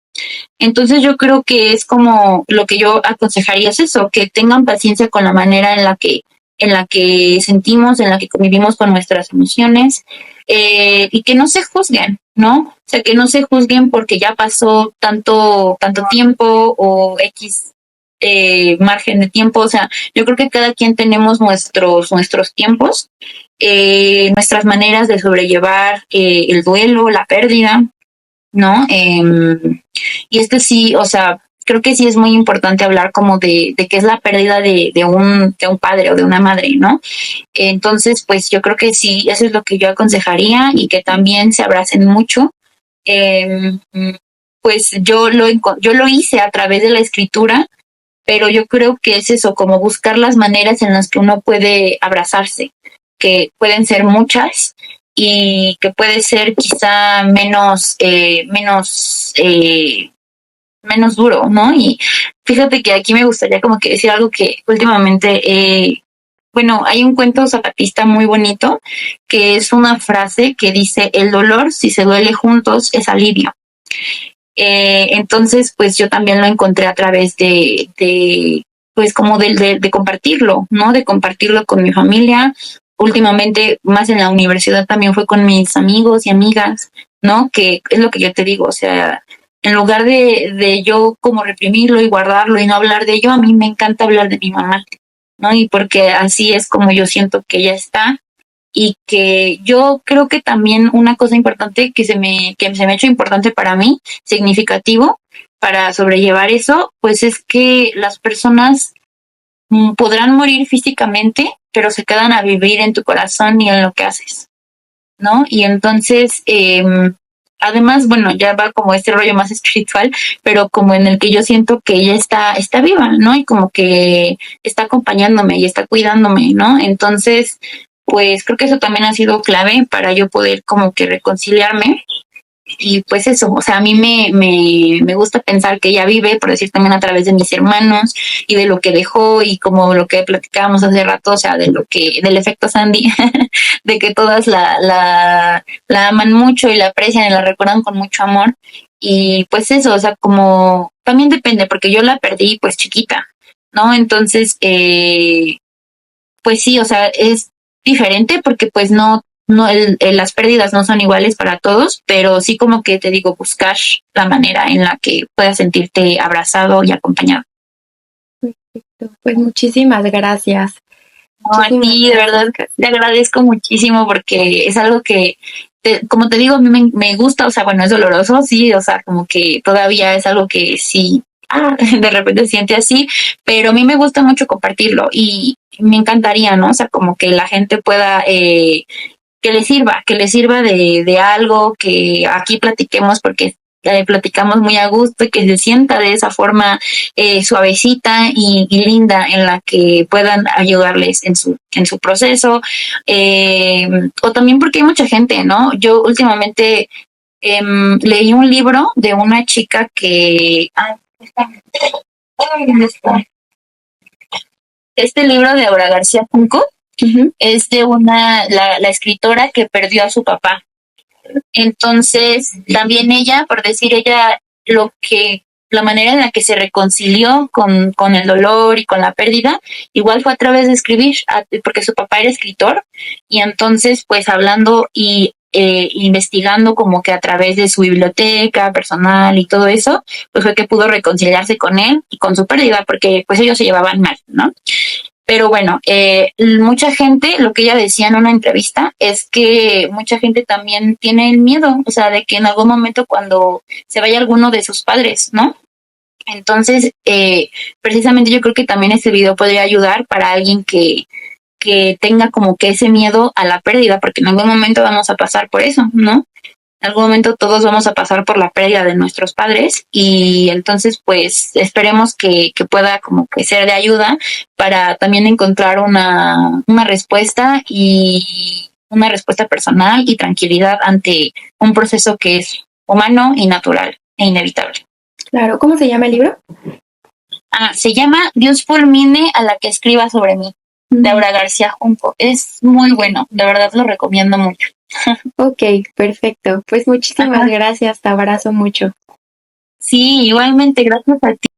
Entonces yo creo que es como lo que yo aconsejaría es eso, que tengan paciencia con la manera en la que sentimos, en la que convivimos con nuestras emociones, y que no se juzguen, ¿no? O sea, que no se juzguen porque ya pasó tanto tiempo o X margen de tiempo. O sea, yo creo que cada quien tenemos nuestros tiempos, nuestras maneras de sobrellevar el duelo, la pérdida, ¿no? Y sí, o sea, creo que sí es muy importante hablar como de qué es la pérdida de un padre o de una madre, ¿no? Entonces, pues yo creo que sí, eso es lo que yo aconsejaría y que también se abracen mucho. Eh, pues yo lo hice a través de la escritura, pero yo creo que es eso, como buscar las maneras en las que uno puede abrazarse, que pueden ser muchas y que puede ser quizá menos duro, ¿no? Y fíjate que aquí me gustaría como que decir algo que últimamente, bueno, hay un cuento zapatista muy bonito que es una frase que dice: el dolor, si se duele juntos, es alivio. Entonces, pues yo también lo encontré a través pues como de compartirlo, ¿no? De compartirlo con mi familia. Últimamente, más en la universidad, también fue con mis amigos y amigas, ¿no? Que es lo que yo te digo, o sea, en lugar de yo como reprimirlo y guardarlo y no hablar de ello, a mí me encanta hablar de mi mamá, ¿no? Y porque así es como yo siento que ella está, y que yo creo que también una cosa importante que se me ha hecho importante para mí, significativo, para sobrellevar eso, pues es que las personas podrán morir físicamente, pero se quedan a vivir en tu corazón y en lo que haces, ¿no? Y entonces, además, bueno, ya va como este rollo más espiritual, pero como en el que yo siento que ella está viva, ¿no? Y como que está acompañándome y está cuidándome, ¿no? Entonces, pues creo que eso también ha sido clave para yo poder como que reconciliarme. Y pues eso, o sea, a mí me gusta pensar que ella vive, por decir también a través de mis hermanos y de lo que dejó y como lo que platicábamos hace rato, o sea, del efecto Sandy, de que todas la aman mucho y la aprecian y la recuerdan con mucho amor. Y pues eso, o sea, como también depende, porque yo la perdí pues chiquita, ¿no? Entonces, pues sí, o sea, es diferente porque pues no, las pérdidas no son iguales para todos, pero sí como que te digo, buscar la manera en la que puedas sentirte abrazado y acompañado. Perfecto. Pues muchísimas gracias. No, a Muchísimas ti, de verdad, gracias. te agradezco muchísimo porque es algo que, como te digo, a mí me gusta, o sea, bueno, es doloroso, sí, o sea, como que todavía es algo que sí, de repente siente así, pero a mí me gusta mucho compartirlo y me encantaría, ¿no? O sea, como que la gente pueda, que le sirva de algo, que aquí platiquemos porque platicamos muy a gusto y que se sienta de esa forma suavecita y linda en la que puedan ayudarles en su proceso. O también porque hay mucha gente, ¿no? Yo últimamente leí un libro de una chica que... Este libro de Aura García Junco es de la escritora que perdió a su papá. Entonces, también ella, por decir ella, la manera en la que se reconcilió con el dolor y con la pérdida, igual fue a través de escribir, porque su papá era escritor, y entonces, pues hablando y investigando como que a través de su biblioteca personal y todo eso, pues fue que pudo reconciliarse con él y con su pérdida, porque pues ellos se llevaban mal, ¿no? Pero bueno, mucha gente, lo que ella decía en una entrevista, es que mucha gente también tiene el miedo, o sea, de que en algún momento cuando se vaya alguno de sus padres, ¿no? Entonces, precisamente yo creo que también este video podría ayudar para alguien que tenga como que ese miedo a la pérdida, porque en algún momento vamos a pasar por eso, ¿no? En algún momento todos vamos a pasar por la pérdida de nuestros padres y entonces pues esperemos que pueda como que ser de ayuda para también encontrar una respuesta y una respuesta personal y tranquilidad ante un proceso que es humano y natural e inevitable. Claro, ¿cómo se llama el libro? Se llama Dios fulmine a la que escriba sobre mí, de Aura García Junco. Es muy bueno, de verdad lo recomiendo mucho. Ok, perfecto. Pues muchísimas gracias, te abrazo mucho. Sí, igualmente, gracias a ti.